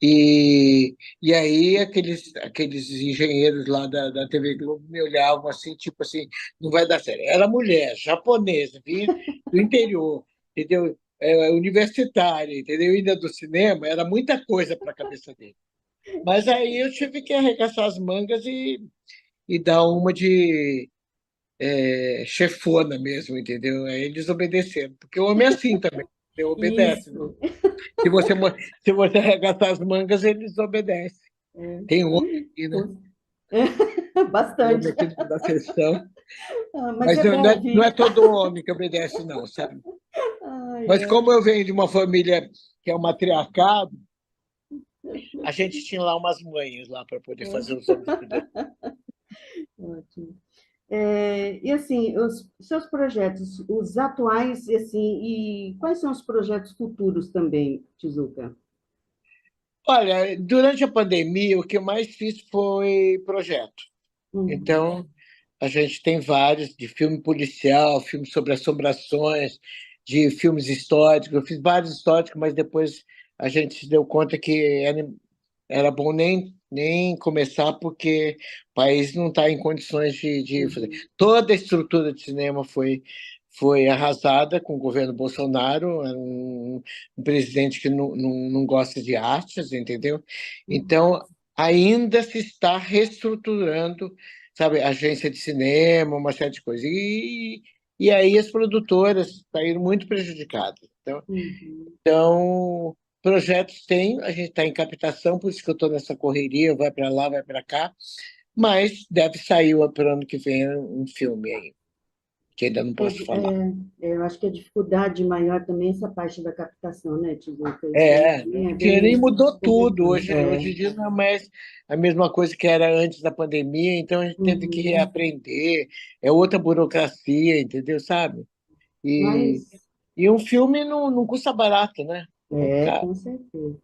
E aí aqueles engenheiros lá da TV Globo me olhavam assim, tipo assim, não vai dar certo. Era mulher, japonesa, vinha do interior, entendeu? Universitária, entendeu? Ainda do cinema, era muita coisa para a cabeça dele. Mas aí eu tive que arregaçar as mangas e dar uma de chefona mesmo, entendeu? Aí eles obedeceram, porque o homem é assim também, ele obedece. Isso. Se você arregaçar as mangas, eles obedecem. Tem um homem aqui, né? Bastante. Homem aqui da sessão. Mas é não, bom não é ouvir. todo homem que obedece, não, sabe? Mas Ai, como eu venho de uma família que é um matriarcado, a gente tinha lá umas mães lá para poder fazer os homens obedecerem. ótimo. E assim, os seus projetos, os atuais, assim, e quais são os projetos futuros também, Tizuka? Olha, durante a pandemia, o que eu mais fiz foi projeto. Então, a gente tem vários, de filme policial, filme sobre assombrações, de filmes históricos. Eu fiz vários históricos, mas depois a gente se deu conta que era bom nem começar, porque o país não está em condições de fazer. Toda a estrutura de cinema foi arrasada com o governo Bolsonaro, um presidente que não gosta de artes, entendeu? Então, ainda se está reestruturando, sabe, agência de cinema, uma série de coisas. E aí as produtoras saíram muito prejudicadas. Então, projetos tem, a gente está em captação, por isso que eu estou nessa correria, vai para lá, vai para cá, mas deve sair para o ano que vem um filme aí, que ainda não posso falar. Eu acho que a dificuldade maior também é essa parte da captação, né, Tizuka? Porque nem mudou tudo. Hoje É. em dia não é mais a mesma coisa que era antes da pandemia, então a gente teve que reaprender, é outra burocracia, entendeu, sabe? E um filme não custa barato, né? Com certeza.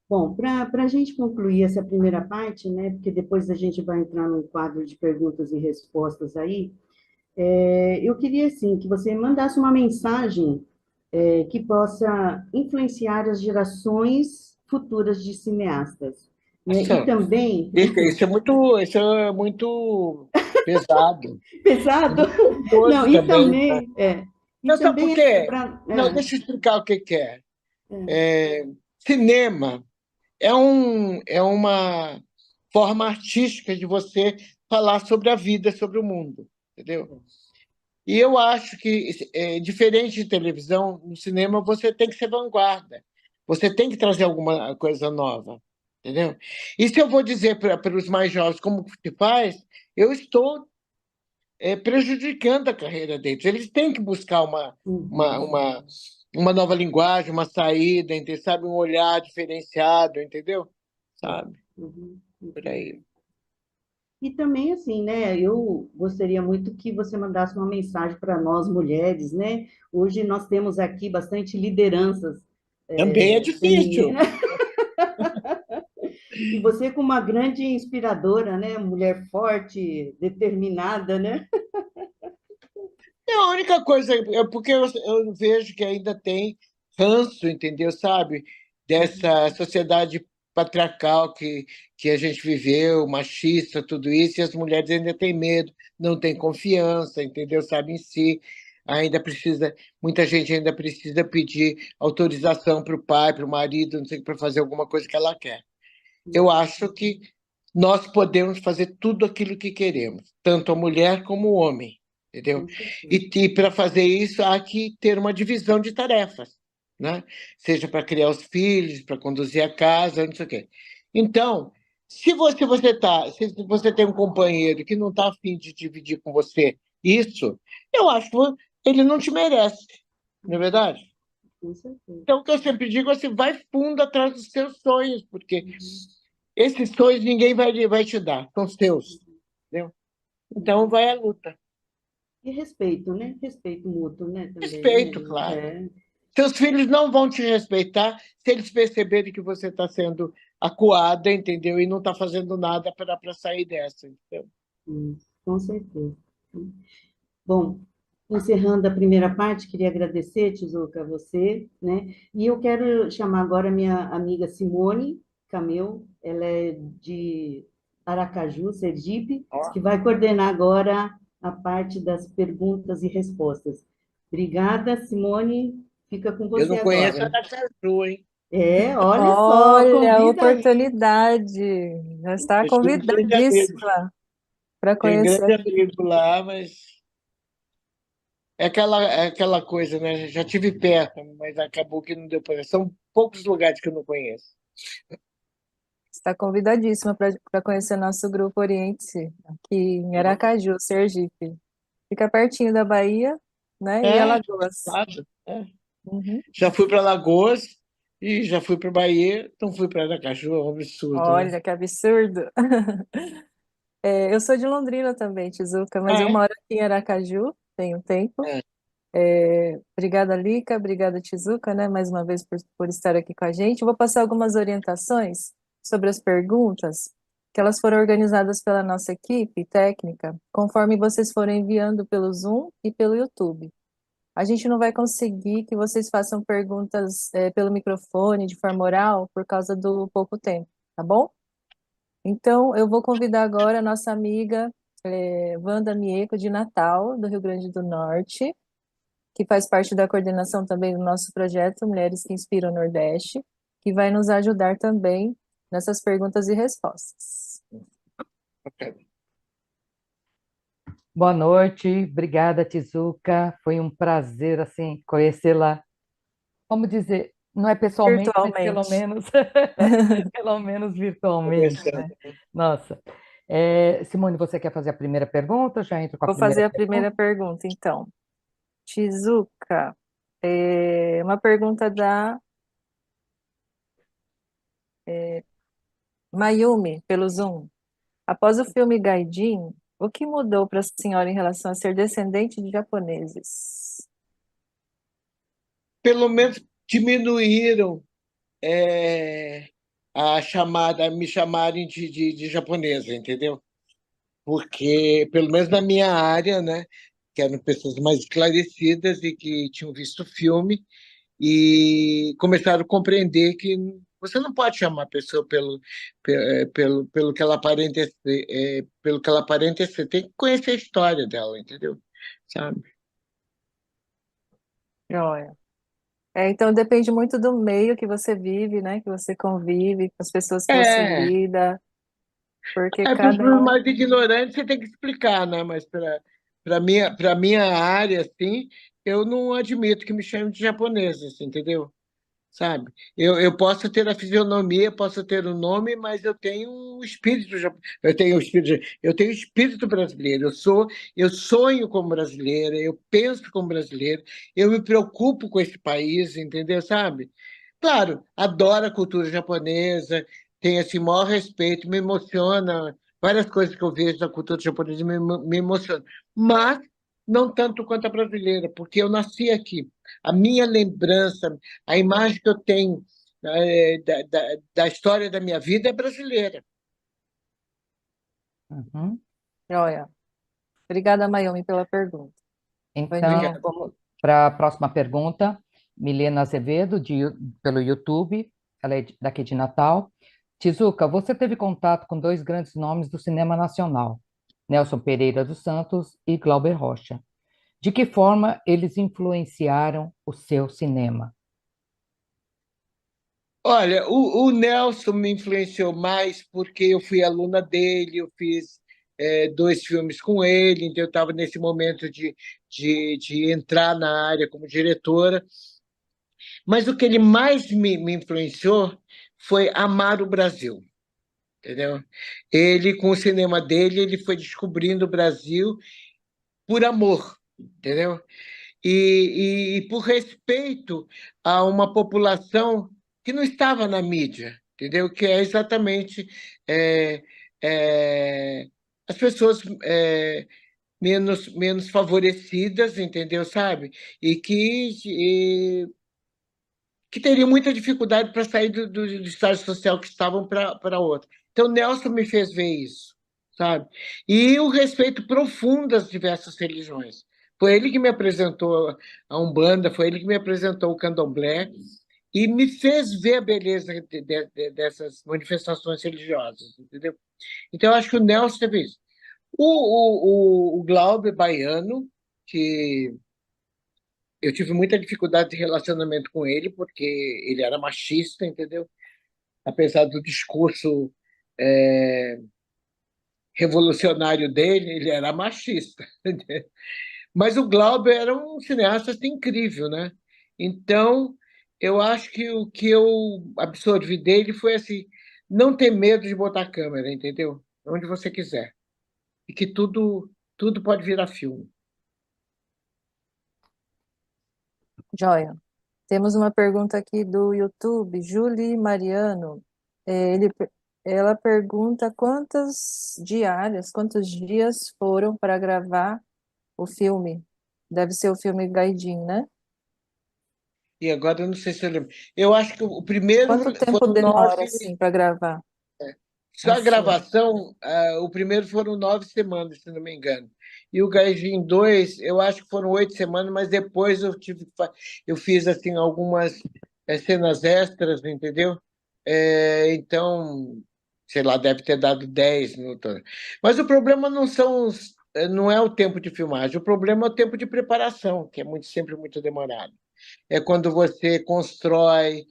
Bom, para a gente concluir essa primeira parte, né, porque depois a gente vai entrar num quadro de perguntas e respostas aí, eu queria, assim, que você mandasse uma mensagem que possa influenciar as gerações futuras de cineastas. Né? E também... Isso é muito pesado. Pesado? Não, e também... Não, sabe por quê? Não, deixa eu explicar o que é. Cinema é uma forma artística de você falar sobre a vida, sobre o mundo, entendeu? E eu acho que, diferente de televisão, no cinema você tem que ser vanguarda, você tem que trazer alguma coisa nova, entendeu? E se eu vou dizer para os mais jovens como se faz, eu estou prejudicando a carreira deles. Eles têm que buscar uma nova linguagem, uma saída, entendeu? Sabe, um olhar diferenciado, entendeu? Sabe? Por aí. E também, assim, né, eu gostaria muito que você mandasse uma mensagem para nós, mulheres, né? Hoje nós temos aqui bastante lideranças Também é difícil. femininas. E você como uma grande inspiradora, né? Mulher forte, determinada, né? A única coisa é porque eu vejo que ainda tem ranço, entendeu? Sabe? Dessa sociedade patriarcal que a gente viveu, machista, tudo isso, e as mulheres ainda têm medo, não têm confiança, entendeu? Sabe, em si. Ainda precisa, muita gente ainda precisa pedir autorização para o pai, para o marido, não sei, para fazer alguma coisa que ela quer. Eu acho que nós podemos fazer tudo aquilo que queremos, tanto a mulher como o homem, entendeu? E para fazer isso, há que ter uma divisão de tarefas, né? Seja para criar os filhos, para conduzir a casa, não sei o quê. Então, se você tem um companheiro que não está afim de dividir com você isso, eu acho que ele não te merece, não é verdade? Com certeza. Então, o que eu sempre digo é assim, vai fundo atrás dos seus sonhos, porque esses sonhos ninguém vai te dar, são seus, entendeu? Então, vai à luta. E respeito, né? Respeito mútuo, né? Também, Respeito, né? claro. Seus filhos não vão te respeitar se eles perceberem que você está sendo acuada, entendeu? E não está fazendo nada para sair dessa, entendeu? Com certeza. Bom, encerrando a primeira parte, queria agradecer, Tizuka, a você, né? E eu quero chamar agora a minha amiga Simone Cameu, ela é de Aracaju, Sergipe, que vai coordenar agora a parte das perguntas e respostas. Obrigada, Simone. Fica com você Eu não conheço agora. Aracaju, hein? Olha só, Olha, a convida aí. oportunidade. Já está Eu tenho um grande amigo. convidadíssima para Tem um conhecer. grande amigo lá, mas é aquela coisa, né? Já tive perto, mas acabou que não deu para. São poucos lugares que eu não conheço. Está convidadíssima para conhecer nosso grupo Oriente-se, aqui em Aracaju, Sergipe. Fica pertinho da Bahia, né? E Alagoas. Claro, é. Uhum. Já fui para Alagoas e já fui para Bahia, não fui para Aracaju, é um absurdo. Olha, né? que absurdo. Eu sou de Londrina também, Tizuka, mas eu moro aqui em Aracaju, tem um tempo. Obrigada, Lica, obrigada, Tizuka, né, mais uma vez por estar aqui com a gente. Eu vou passar algumas orientações sobre as perguntas, que elas foram organizadas pela nossa equipe técnica, conforme vocês forem enviando pelo Zoom e pelo YouTube. A gente não vai conseguir que vocês façam perguntas pelo microfone, de forma oral, por causa do pouco tempo, tá bom? Então, eu vou convidar agora a nossa amiga Wanda Mieco, de Natal, do Rio Grande do Norte, que faz parte da coordenação também do nosso projeto Mulheres que Inspiram o Nordeste, que vai nos ajudar também nessas perguntas e respostas. Boa noite, obrigada, Tizuka. Foi um prazer, assim, conhecê-la. Vamos dizer, não é pessoalmente, mas pelo menos virtualmente, né? Nossa. Simone, você quer fazer a primeira pergunta? Já entro com a Vou primeira fazer a pergunta? primeira pergunta, então. Tizuka, uma pergunta da Mayumi, pelo Zoom. Após o filme Gaijin, o que mudou para a senhora em relação a ser descendente de japoneses? Pelo menos diminuíram me chamarem de japonesa, entendeu? Porque, pelo menos na minha área, né, que eram pessoas mais esclarecidas e que tinham visto o filme e começaram a compreender que você não pode chamar a pessoa pelo que ela aparenta ser, pelo que ela aparenta ser. Tem que conhecer a história dela, entendeu? Sabe? Joia. Então depende muito do meio que você vive, né? Que você convive, com as pessoas que você É, lida, porque para cada os um. mais ignorantes você tem que explicar, né? Mas para minha área, assim, eu não admito que me chame de japonesa, assim, entendeu? Sabe? Eu posso ter a fisionomia, posso ter o nome, mas eu tenho um espírito, eu tenho espírito brasileiro. Eu sonho como brasileira, eu penso como brasileiro, eu me preocupo com esse país, entendeu? Sabe? Claro, adoro a cultura japonesa, tenho esse maior respeito, me emociona. Várias coisas que eu vejo da cultura japonesa me emocionam, mas não tanto quanto a brasileira, porque eu nasci aqui. A minha lembrança, a imagem que eu tenho da história da minha vida é brasileira. Uhum. Joia. Obrigada, Mayumi, pela pergunta. Foi Então, Nívia. Obrigado. vamos para a próxima pergunta. Milena Azevedo, pelo YouTube, ela é daqui de Natal. Tizuka, você teve contato com dois grandes nomes do cinema nacional, Nelson Pereira dos Santos e Glauber Rocha. De que forma eles influenciaram o seu cinema? Olha, o Nelson me influenciou mais porque eu fui aluna dele, eu fiz dois filmes com ele, então eu estava nesse momento de entrar na área como diretora. Mas o que ele mais me influenciou foi amar o Brasil, entendeu? Ele, com o cinema dele, ele foi descobrindo o Brasil por amor, entendeu? E por respeito a uma população que não estava na mídia, entendeu? Que é exatamente é, é, as pessoas menos favorecidas, entendeu? Sabe? E que teriam muita dificuldade para sair do estágio social que estavam para outro. Então, Nelson me fez ver isso, sabe? E o respeito profundo às diversas religiões. Foi ele que me apresentou a Umbanda, foi ele que me apresentou o Candomblé e me fez ver a beleza dessas manifestações religiosas, entendeu? Então, eu acho que o Nelson teve isso. O Glauber Baiano, que eu tive muita dificuldade de relacionamento com ele, porque ele era machista, entendeu? Apesar do discurso é, revolucionário dele, ele era machista. Mas o Glauber era um cineasta assim, incrível, né? Então, eu acho que o que eu absorvi dele foi assim, não ter medo de botar a câmera, entendeu? Onde você quiser. E que tudo pode virar filme. Joia. Temos uma pergunta aqui do YouTube, Julie Mariano. Ela pergunta quantos dias foram para gravar o filme? Deve ser o filme Gaidin, né? E agora eu não sei se eu lembro. Eu acho que o primeiro Quanto tempo foram demora, 9. assim, para gravar Só um a filme? gravação, o primeiro foram 9 semanas, se não me engano. E o Gaijin 2, eu acho que foram 8 semanas, mas depois eu fiz assim algumas cenas extras, entendeu? Então, sei lá, deve ter dado 10 no total. Mas o problema não é o tempo de filmagem, o problema é o tempo de preparação, que é sempre muito demorado. É quando você constrói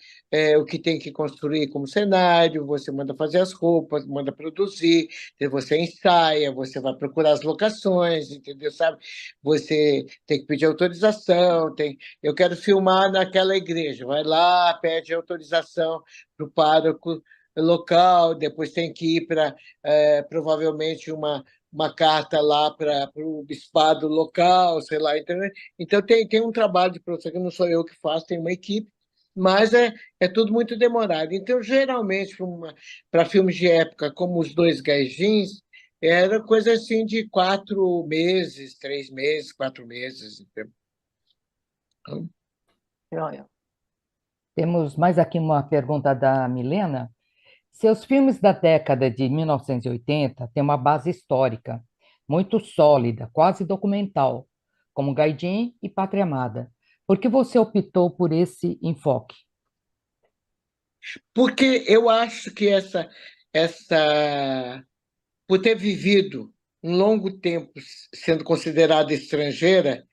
o que tem que construir como cenário, você manda fazer as roupas, manda produzir, você ensaia, você vai procurar as locações, entendeu? Sabe? Você tem que pedir autorização, eu quero filmar naquela igreja, vai lá, pede autorização para o pároco local, depois tem que ir para provavelmente uma carta lá para o bispado local, sei lá, entendeu? Então tem um trabalho de produção que não sou eu que faço, tem uma equipe, mas é tudo muito demorado. Então, geralmente, para filmes de época, como Os Dois Gaijins, era coisa assim de 4 meses, 3 meses, 4 meses. Entendeu? Joia. Temos mais aqui uma pergunta da Milena. Seus filmes da década de 1980 têm uma base histórica muito sólida, quase documental, como Gaidin e Pátria Amada. Por que você optou por esse enfoque? Porque eu acho que por ter vivido um longo tempo sendo considerada estrangeira,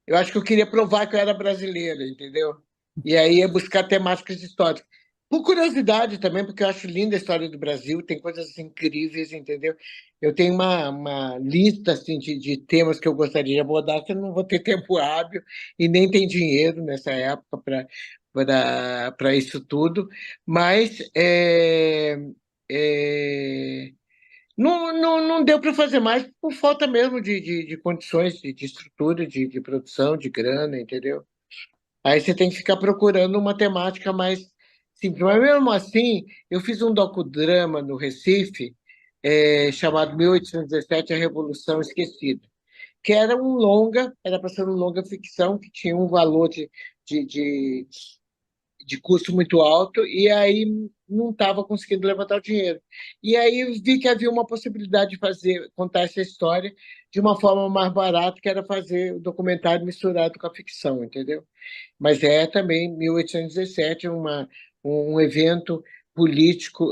eu acho que eu queria provar que eu era brasileira, entendeu? E aí é buscar temáticas históricas. Por curiosidade também, porque eu acho linda a história do Brasil, tem coisas incríveis, entendeu? Eu tenho uma lista assim, de temas que eu gostaria de abordar, que eu não vou ter tempo hábil e nem tem dinheiro nessa época para isso tudo, mas é, não deu para fazer mais por falta mesmo de condições, de estrutura, de produção, de grana, entendeu? Aí você tem que ficar procurando uma temática mais simples. Mas mesmo assim, eu fiz um docudrama no Recife, chamado 1817, A Revolução Esquecida, que era um longa, era para ser um longa ficção, que tinha um valor de, de, de custo muito alto, e aí não estava conseguindo levantar o dinheiro. E aí vi que havia uma possibilidade de contar essa história de uma forma mais barata, que era fazer o documentário misturado com a ficção, entendeu? Mas é também 1817, um evento político,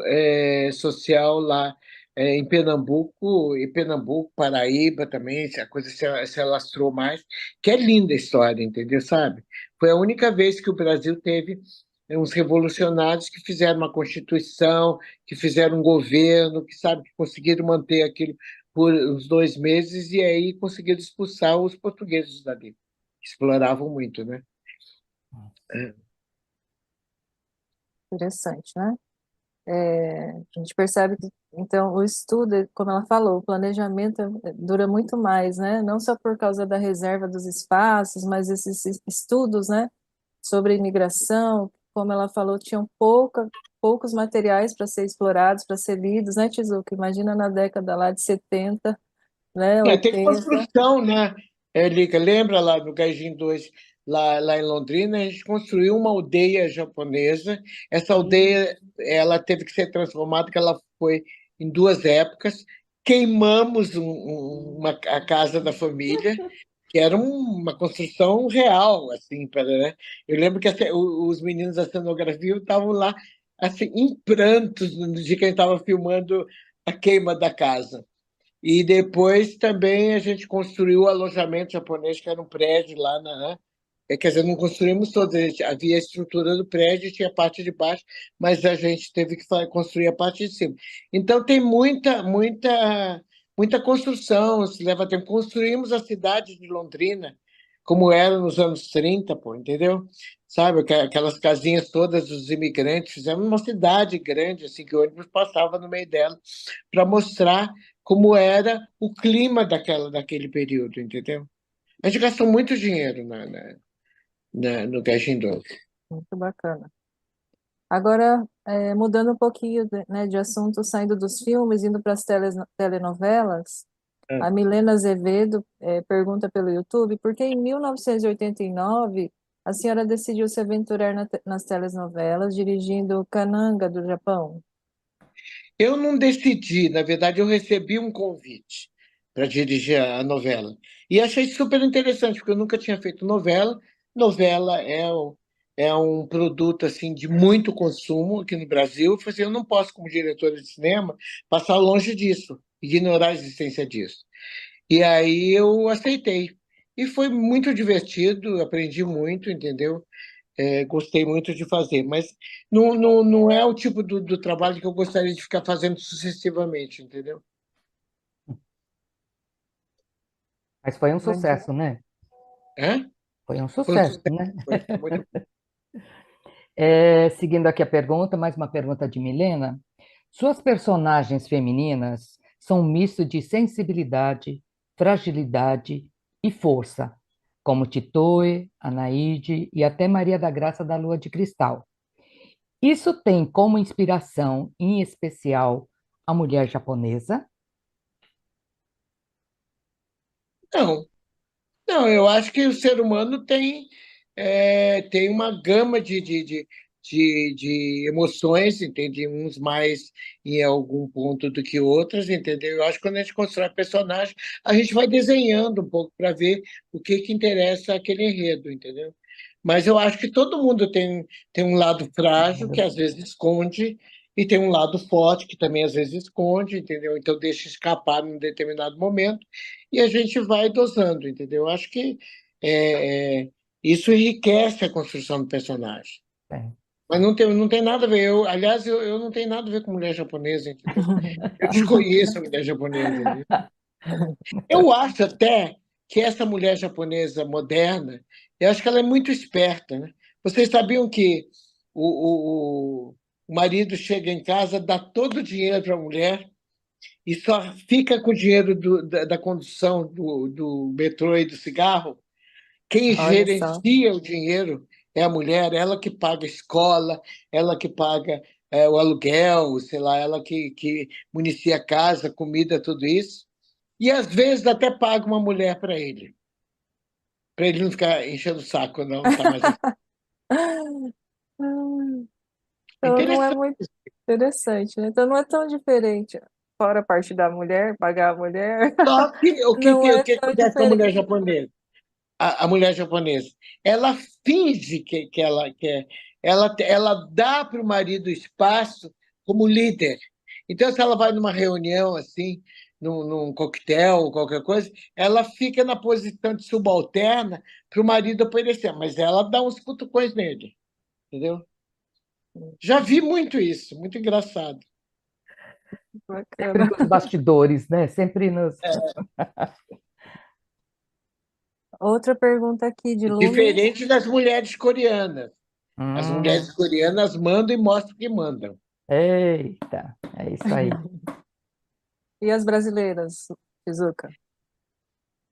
social lá em Pernambuco, Paraíba também, a coisa se alastrou mais, que é linda a história, entendeu? Sabe? Foi a única vez que o Brasil teve uns revolucionários que fizeram uma constituição, que fizeram um governo, que sabe, que conseguiram manter aquilo por uns 2 meses e aí conseguiram expulsar os portugueses dali, que exploravam muito, né? Interessante, né? A gente percebe que, então, o estudo, como ela falou, o planejamento dura muito mais, né? Não só por causa da reserva dos espaços, mas esses estudos, né, sobre imigração, como ela falou, tinham poucos materiais para ser explorados, para ser lidos, né, Tizuka? Imagina na década lá de 70, né, Tem 80. construção, né, Lica? Lembra lá do Gaijin 2, lá em Londrina, a gente construiu uma aldeia japonesa. Essa aldeia, ela teve que ser transformada, que ela foi em 2 épocas. Queimamos a casa da família, que era uma construção real, assim, né? Eu lembro que os meninos da cenografia estavam lá, assim, em prantos no dia que a gente estava filmando a queima da casa. E depois também a gente construiu o alojamento japonês, que era um prédio lá na. Quer dizer, não construímos todos, havia a estrutura do prédio, tinha a parte de baixo, mas a gente teve que construir a parte de cima. Então tem muita construção, se leva tempo. Construímos a cidade de Londrina, como era nos anos 30, pô, entendeu? Sabe, aquelas casinhas todas dos imigrantes, fizemos uma cidade grande, assim, que o ônibus passava no meio dela, para mostrar como era o clima daquele período, entendeu? A gente gastou muito dinheiro no Gaijin 2. Muito bacana. Agora, mudando um pouquinho, né, de assunto, saindo dos filmes, indo para as telenovelas, a Milena Azevedo pergunta pelo YouTube, por que em 1989 a senhora decidiu se aventurar nas telenovelas, dirigindo Kananga, do Japão? Eu não decidi, na verdade, eu recebi um convite para dirigir a novela. E achei super interessante, porque eu nunca tinha feito novela. Novela é um produto assim de muito consumo aqui no Brasil. Eu falei assim, eu não posso, como diretora de cinema, passar longe disso, ignorar a existência disso. E aí eu aceitei. E foi muito divertido, aprendi muito, entendeu? Gostei muito de fazer, mas não é o tipo do trabalho que eu gostaria de ficar fazendo sucessivamente, entendeu? Mas foi um sucesso, né? Hã? Foi um Foi um sucesso, sucesso, né? foi muito bom. Seguindo aqui a pergunta, mais uma pergunta de Milena. Suas personagens femininas são um misto de sensibilidade, fragilidade e força, como Titoe, Anaíde e até Maria da Graça da Lua de Cristal. Isso tem como inspiração, em especial, a mulher japonesa? Não, não, eu acho que o ser humano tem uma gama de emoções, entende? Uns mais em algum ponto do que outras, entendeu? Eu acho que quando a gente constrói personagem, a gente vai desenhando um pouco para ver o que interessa aquele enredo, entendeu? Mas eu acho que todo mundo tem um lado frágil, que às vezes esconde, e tem um lado forte, que também às vezes esconde, entendeu? Então deixa escapar num determinado momento, e a gente vai dosando, entendeu? Eu acho que é, é, Isso enriquece a construção do personagem. Mas não tem nada a ver. Aliás, eu não tenho nada a ver com mulher japonesa, entendeu? Eu desconheço a mulher japonesa, entendeu? Eu acho até que essa mulher japonesa moderna, eu acho que ela é muito esperta, né? Vocês sabiam que o marido chega em casa, dá todo o dinheiro para a mulher e só fica com o dinheiro da condução do metrô e do cigarro? Quem Olha só. gerencia o dinheiro é a mulher, ela que paga a escola, ela que paga o aluguel, sei lá, ela que municia a casa, comida, tudo isso. E às vezes até paga uma mulher para ele não ficar enchendo o saco, não tá mais. Então não é Interessante. muito interessante, né? Então não é tão diferente. Fora a parte da mulher, pagar a mulher, Só que não o é que tão acontece com a mulher diferente. japonesa? A mulher japonesa, ela finge que ela quer, ela dá para o marido espaço como líder. Então, se ela vai numa reunião assim, num coquetel, qualquer coisa, ela fica na posição de subalterna para o marido aparecer, mas ela dá uns cutucões nele, entendeu? Já vi muito isso, muito engraçado. Sempre nos bastidores, né? Sempre nos. Outra pergunta aqui de Lume. Diferente das mulheres coreanas. As mulheres coreanas mandam e mostram que mandam. Eita, é isso aí. E as brasileiras, Shizuka?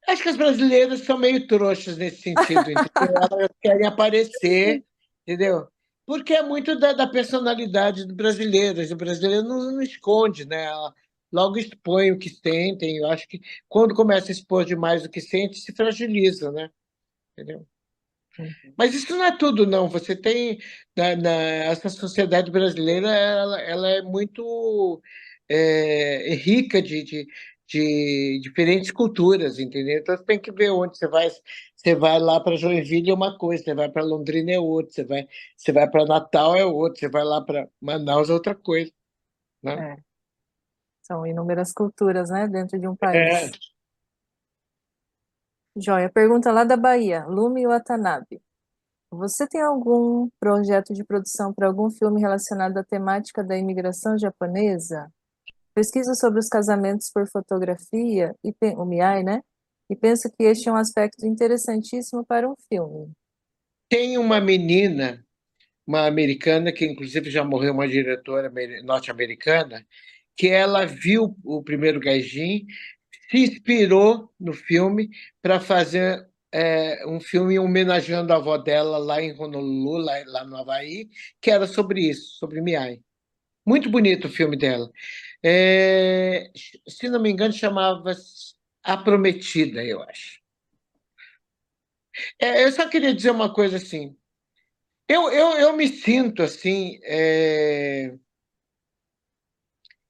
Acho que as brasileiras são meio trouxas nesse sentido, entendeu? Elas querem aparecer, entendeu? Porque é muito da personalidade do brasileiro. O brasileiro não esconde, né? Ela logo expõe o que sentem. Eu acho que quando começa a expor demais o que sente, se fragiliza, né? Entendeu? Mas isso não é tudo, não. Você tem essa sociedade brasileira, ela é muito rica de diferentes culturas, entendeu? Então você tem que ver onde você vai. Você vai lá para Joinville é uma coisa, você vai para Londrina é outra, você vai para Natal é outra, você vai lá para Manaus é outra coisa, né? É, são inúmeras culturas, né, dentro de um É. país. Joia, pergunta lá da Bahia, Lume Watanabe. Você tem algum projeto de produção para algum filme relacionado à temática da imigração japonesa? Pesquiso sobre os casamentos por fotografia, o MIAI, né? E penso que este é um aspecto interessantíssimo para um filme. Tem uma menina, uma americana, que inclusive já morreu, uma diretora norte-americana, que ela viu o primeiro Gaijin, se inspirou no filme para fazer um filme homenageando a avó dela lá em Honolulu, lá no Havaí, que era sobre isso, sobre Miai. Muito bonito o filme dela. Se não me engano, chamava-se A Prometida, eu acho. Eu só queria dizer uma coisa assim. Eu me sinto assim.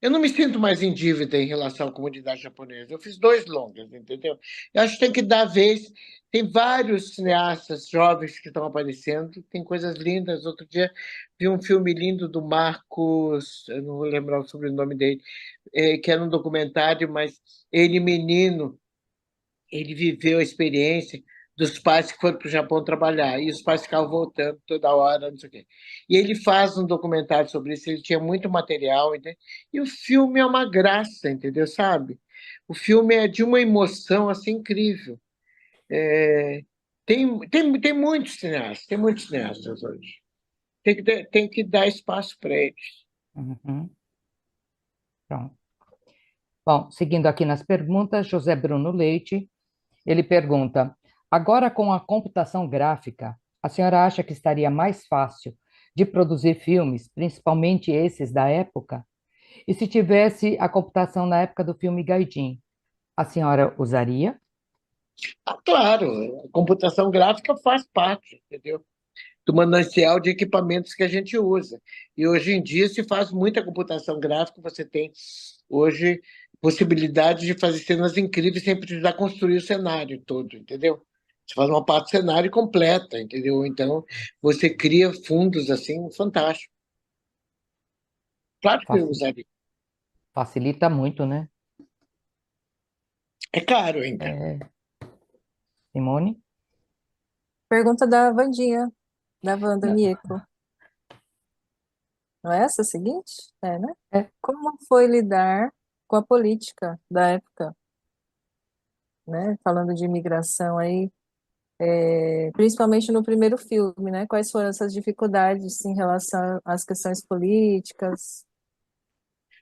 Eu não me sinto mais em dívida em relação à comunidade japonesa. Eu fiz 2 longas, entendeu? Eu acho que tem que dar vez. Tem vários cineastas jovens que estão aparecendo, tem coisas lindas. Outro dia vi um filme lindo do Marcos, eu não vou lembrar o sobrenome dele, que era um documentário, mas ele, menino, ele viveu a experiência dos pais que foram para o Japão trabalhar, e os pais ficavam voltando toda hora, não sei o quê. E ele faz um documentário sobre isso, ele tinha muito material, entendeu? E o filme é uma graça, entendeu? Sabe? O filme é de uma emoção assim incrível. É, tem tem muitos cineastas hoje. Tem que dar espaço para eles. Uhum. Pronto. Bom, seguindo aqui nas perguntas, José Bruno Leite, ele pergunta: agora com a computação gráfica, a senhora acha que estaria mais fácil de produzir filmes, principalmente esses da época? E se tivesse a computação na época do filme Gaidin, a senhora usaria? Claro, a computação gráfica faz parte, entendeu? Do manancial de equipamentos que a gente usa. E hoje em dia se faz muita computação gráfica, você tem hoje possibilidade de fazer cenas incríveis sem precisar construir o cenário todo, entendeu? Você faz uma parte do cenário completa, entendeu? Então, você cria fundos assim fantásticos. Claro que eu usaria. Facilita muito, né? É caro ainda. Simone? Pergunta da Wandinha, da Wanda Mieco. Não é essa a seguinte? É, né? Como foi lidar com a política da época, né? Falando de imigração aí, principalmente no primeiro filme, né? Quais foram essas dificuldades em relação às questões políticas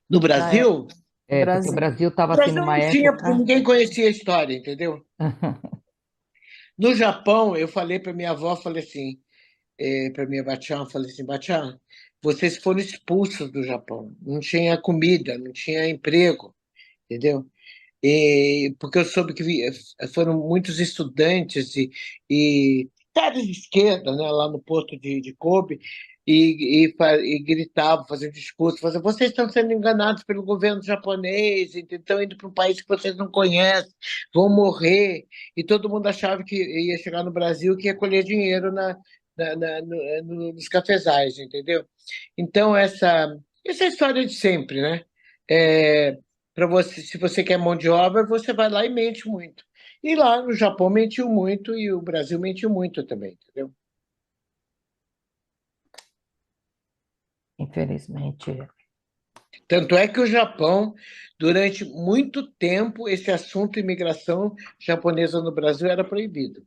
No na época Brasil? no Porque o Brasil? Brasil No estava assim Brasil numa não tinha, porque época. ninguém conhecia a história, entendeu? No Japão, eu falei para minha avó, falei assim, para minha Bachan, falei assim, Bachan, vocês foram expulsos do Japão. Não tinha comida, não tinha emprego, entendeu? Porque eu soube que foram muitos estudantes e caras de esquerda, né, lá no porto de Kobe, e gritavam, faziam discurso, faziam, vocês estão sendo enganados pelo governo japonês, estão indo para um país que vocês não conhecem, vão morrer. E todo mundo achava que ia chegar no Brasil, que ia colher dinheiro nos cafezais, entendeu? Então, essa é a história de sempre, né? Para você, se você quer mão de obra, você vai lá e mente muito. E lá no Japão mentiu muito e o Brasil mentiu muito também, entendeu? Infelizmente. Tanto é que o Japão, durante muito tempo, esse assunto imigração japonesa no Brasil era proibido.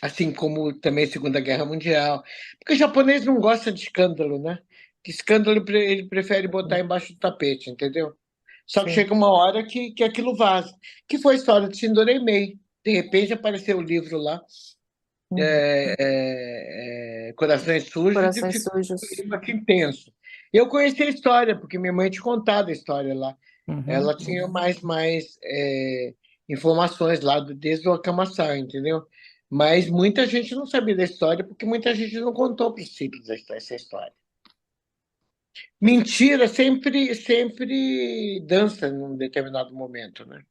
Assim como também a Segunda Guerra Mundial. Porque o japonês não gosta de escândalo, né? Que escândalo ele prefere botar embaixo do tapete, entendeu? Só que Sim. chega uma hora que aquilo vaza. Que foi a história de Shindoraimei. De repente apareceu o livro lá, Corações Sujos, e Corações ficou Sujos. um clima aqui intenso. Eu conheci a história, porque minha mãe tinha contado a história lá. Ela tinha mais informações lá, desde o Akamasai, entendeu? Mas muita gente não sabia da história, porque muita gente não contou para os filhos essa história. Mentira sempre dança num determinado momento, né?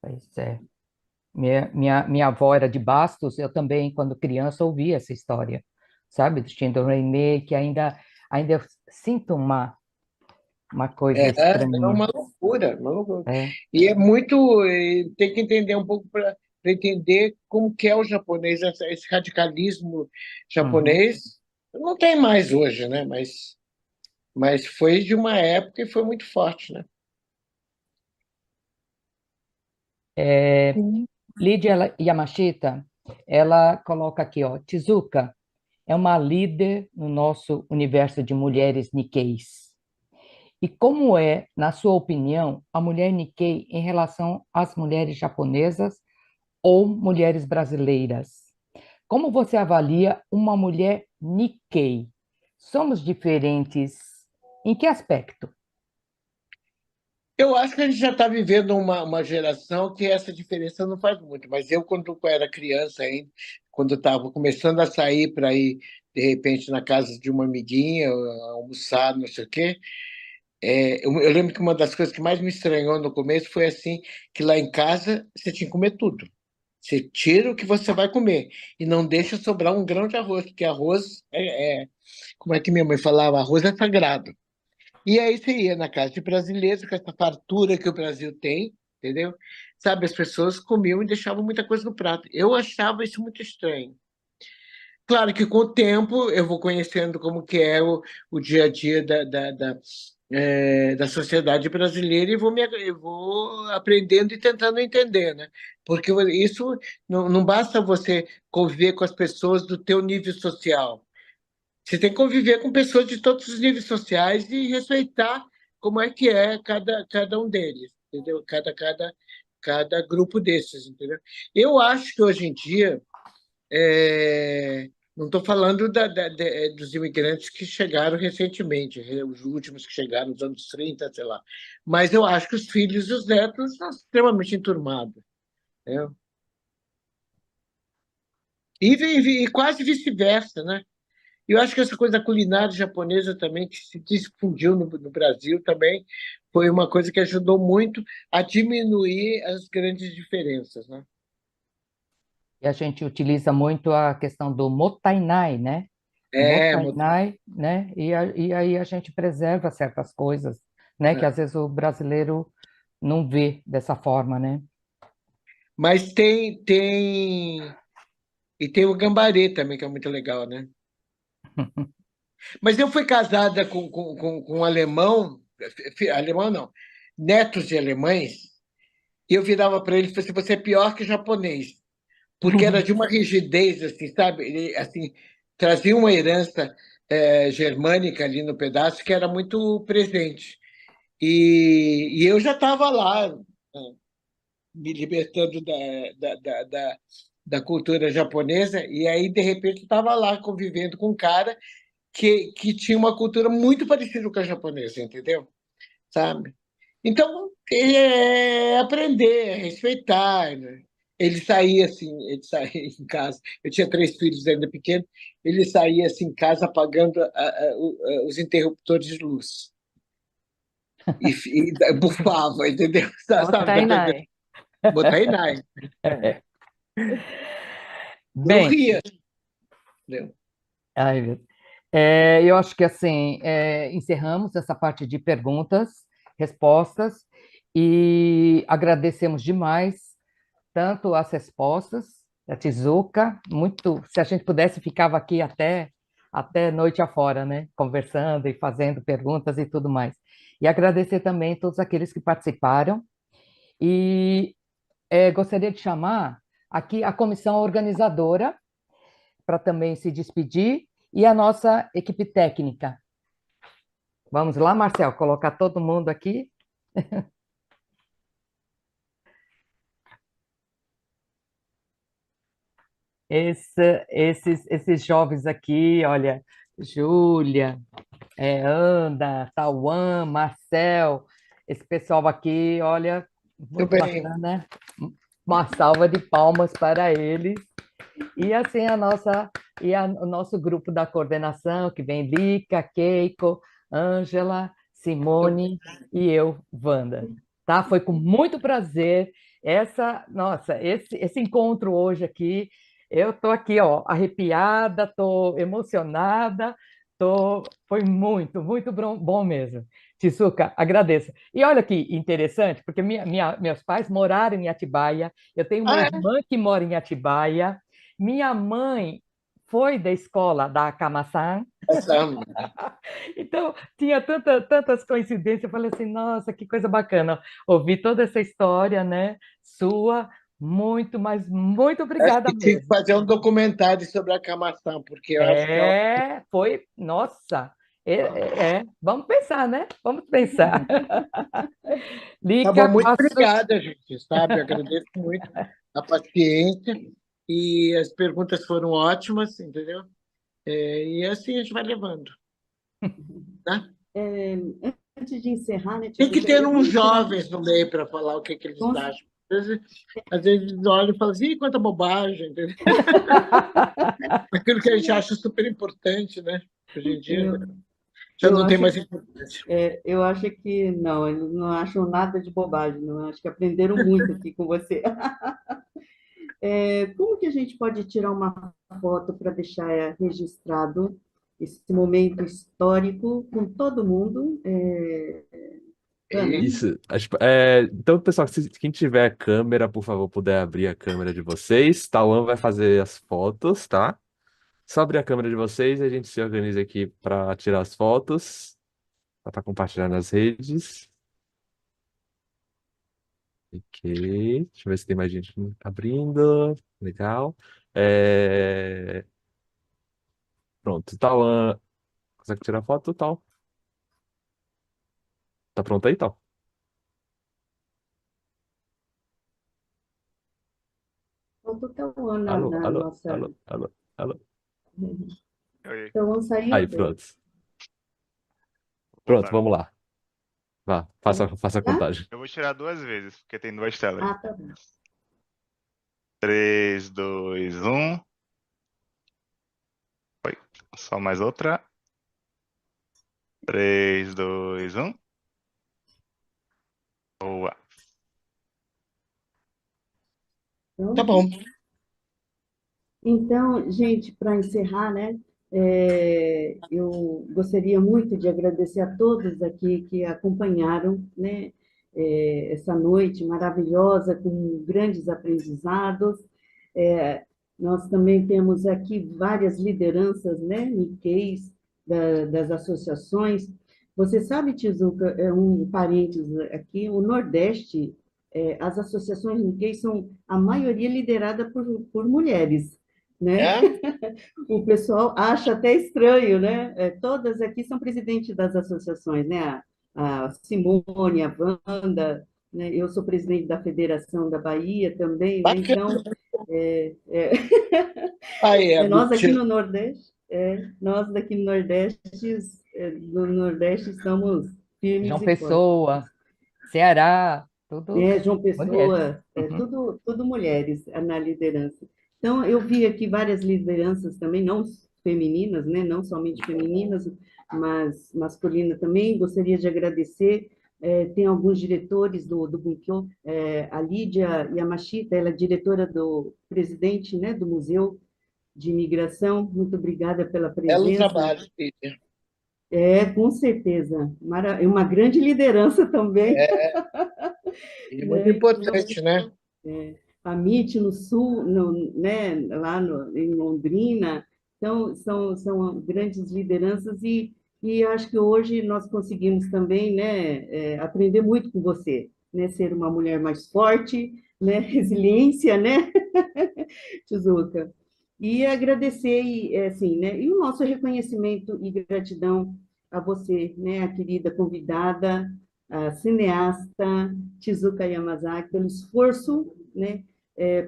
Pois é. Minha avó era de Bastos, eu também, quando criança, ouvi essa história, sabe? Do Shindoraime, que ainda eu sinto uma coisa É estranha. uma loucura, uma loucura. É. E é muito. Tem que entender um pouco para entender como que é o japonês, esse radicalismo japonês. Não tem mais hoje, né? Mas foi de uma época e foi muito forte, né? Lídia Yamashita, ela coloca aqui, ó, Tezuka é uma líder no nosso universo de mulheres Nikkeis. E como é, na sua opinião, a mulher Nikkei em relação às mulheres japonesas ou mulheres brasileiras? Como você avalia uma mulher Nikkei? Somos diferentes em que aspecto? Eu acho que a gente já está vivendo uma geração que essa diferença não faz muito, mas eu, quando eu era criança ainda, quando eu estava começando a sair para ir, de repente, na casa de uma amiguinha, almoçar, não sei o quê, eu lembro que uma das coisas que mais me estranhou no começo foi assim, que lá em casa você tinha que comer tudo. Você tira o que você vai comer e não deixa sobrar um grão de arroz, porque arroz como é que minha mãe falava? Arroz é sagrado. E aí você ia na casa de brasileiros, com essa fartura que o Brasil tem, entendeu? Sabe, as pessoas comiam e deixavam muita coisa no prato. Eu achava isso muito estranho. Claro que com o tempo eu vou conhecendo como que é o dia a dia da sociedade brasileira e eu vou aprendendo e tentando entender, né? Porque isso não basta você conviver com as pessoas do teu nível social. Você tem que conviver com pessoas de todos os níveis sociais e respeitar como é que é cada um deles, entendeu? Cada grupo desses, entendeu? Eu acho que hoje em dia, não estou falando dos imigrantes que chegaram recentemente, os últimos que chegaram nos anos 30, sei lá, mas eu acho que os filhos e os netos estão extremamente enturmados, né? E quase vice-versa, né? E eu acho que essa coisa da culinária japonesa também, que se difundiu no Brasil também, foi uma coisa que ajudou muito a diminuir as grandes diferenças, né? E a gente utiliza muito a questão do motainai, né? É, Motainai, né? E aí a gente preserva certas coisas, né? Que às vezes o brasileiro não vê dessa forma, né? Mas e tem o Gambarê também, que é muito legal, né? Mas eu fui casada com um alemão, alemão não, netos de alemães, e eu virava para ele e falei assim, você é pior que japonês, porque era de uma rigidez, assim, sabe? Ele, assim, trazia uma herança germânica ali no pedaço que era muito presente. E eu já estava lá, me libertando da cultura japonesa, e aí, de repente, estava lá convivendo com um cara que tinha uma cultura muito parecida com a japonesa, entendeu? Sabe? Então, aprender, respeitar, né? Ele saía em casa. Eu tinha 3 filhos ainda pequenos. Ele saía assim em casa apagando os interruptores de luz e bufava, entendeu? Sabe? Motainai. Motainai. Eu Bem, ria, entendeu? ai, meu Deus. Eu acho que assim, encerramos essa parte de perguntas, respostas, e agradecemos demais tanto as respostas da Tizuka, muito, se a gente pudesse, ficava aqui até noite afora, né? Conversando e fazendo perguntas e tudo mais. E agradecer também todos aqueles que participaram. E gostaria de chamar aqui a comissão organizadora para também se despedir e a nossa equipe técnica. Vamos lá, Marcel, colocar todo mundo aqui. Esses jovens aqui, olha, Júlia, Ana, Tauan, Marcel, esse pessoal aqui, olha, muito bacana. Uma salva de palmas para eles. E assim o nosso grupo da coordenação, que vem Lica, Keiko, Ângela, Simone e eu, Wanda. Tá? Foi com muito prazer esse encontro hoje aqui. Eu estou aqui, ó, arrepiada, estou emocionada, foi muito, muito bom mesmo. Tizuka, agradeço. E olha que interessante, porque meus pais moraram em Atibaia, eu tenho uma irmã que mora em Atibaia, minha mãe foi da escola da Akama-san. Então, tinha tantas coincidências, eu falei assim, nossa, que coisa bacana ouvir toda essa história, né, sua, mas muito obrigada Acho que tinha mesmo. que fazer um documentário sobre a Akama-san, porque eu acho que foi, nossa, vamos pensar, né? Vamos pensar. Tá bom, muito obrigada, gente, sabe? Eu agradeço muito a paciência e as perguntas foram ótimas, entendeu? E assim a gente vai levando. Tá? Antes de encerrar, né, Tem que Tizuka, ter eu uns vou tirar- jovens no meio para falar o que eles acham. Às vezes eles olham e falam assim, "Ih, quanta bobagem", entendeu? Aquilo que a gente acha super importante, né? Hoje em dia já não tem mais importância. Eu acho que não, eles não acham nada de bobagem, não. Acho que aprenderam muito aqui com você. Como que a gente pode tirar uma foto para deixar registrado esse momento histórico com todo mundo? Ana? Isso. Então, pessoal, quem tiver câmera, por favor, puder abrir a câmera de vocês. Tauan vai fazer as fotos, tá? Só abrir a câmera de vocês e a gente se organiza aqui para tirar as fotos, para compartilhar nas redes. Ok. Deixa eu ver se tem mais gente abrindo. Legal. Pronto. Tauan, consegue tirar foto? Tal. Tá pronto aí, Tal? Faltou a Ana Alô, na alô, nossa... alô, alô, alô. Então, saiu? Aí, pronto. Pronto, vamos lá. Vá, faça a contagem. Eu vou tirar 2 vezes, porque tem 2 telas. Ah, tá bom. 3, 2, 1. Oi, só mais outra. 3, 2, 1. Boa. Tá bom. Então, gente, para encerrar, né, eu gostaria muito de agradecer a todos aqui que acompanharam, né, essa noite maravilhosa, com grandes aprendizados. Nós também temos aqui várias lideranças, né, Nikkeis, das associações. Você sabe, Tizuka, um parênteses aqui, o Nordeste, as associações Nikkei são, a maioria, liderada por mulheres, né? O pessoal acha até estranho, né? Todas aqui são presidentes das associações, né? A Simone, a Wanda, né? Eu sou presidente da Federação da Bahia também, né? Então, nós aqui no Nordeste, nós daqui no Nordeste estamos firmes João e fortes. Pessoa, Ceará, tudo João mulheres. Pessoa, tudo mulheres na liderança. Então, eu vi aqui várias lideranças também, não femininas, né? Não somente femininas, mas masculina também. Gostaria de agradecer. Tem alguns diretores do Bunkyo, a Lídia Yamashita, ela é diretora presidente, né, do Museu de Imigração. Muito obrigada pela presença. Belo trabalho, Lídia. Com certeza. Uma grande liderança também. E muito importante, né? A MIT no Sul, né, lá em Londrina. Então, são grandes lideranças e eu acho que hoje nós conseguimos também, né, aprender muito com você, né, ser uma mulher mais forte, né, resiliência, né, Tizuka. E agradecer, assim, né, e o nosso reconhecimento e gratidão a você, né, a querida convidada, a cineasta Tizuka Yamazaki, pelo esforço, né,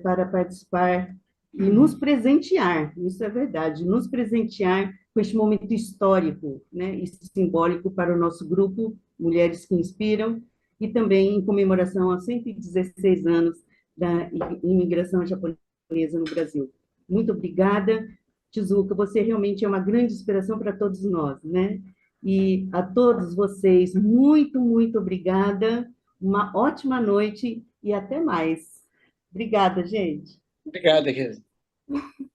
para participar e nos presentear, isso é verdade, nos presentear com este momento histórico, né, e simbólico para o nosso grupo, Mulheres que Inspiram, e também em comemoração aos 116 anos da imigração japonesa no Brasil. Muito obrigada, Tizuka, você realmente é uma grande inspiração para todos nós, né? E a todos vocês, muito, muito obrigada, uma ótima noite e até mais. Obrigada, gente. Obrigada, querida. Obrigada.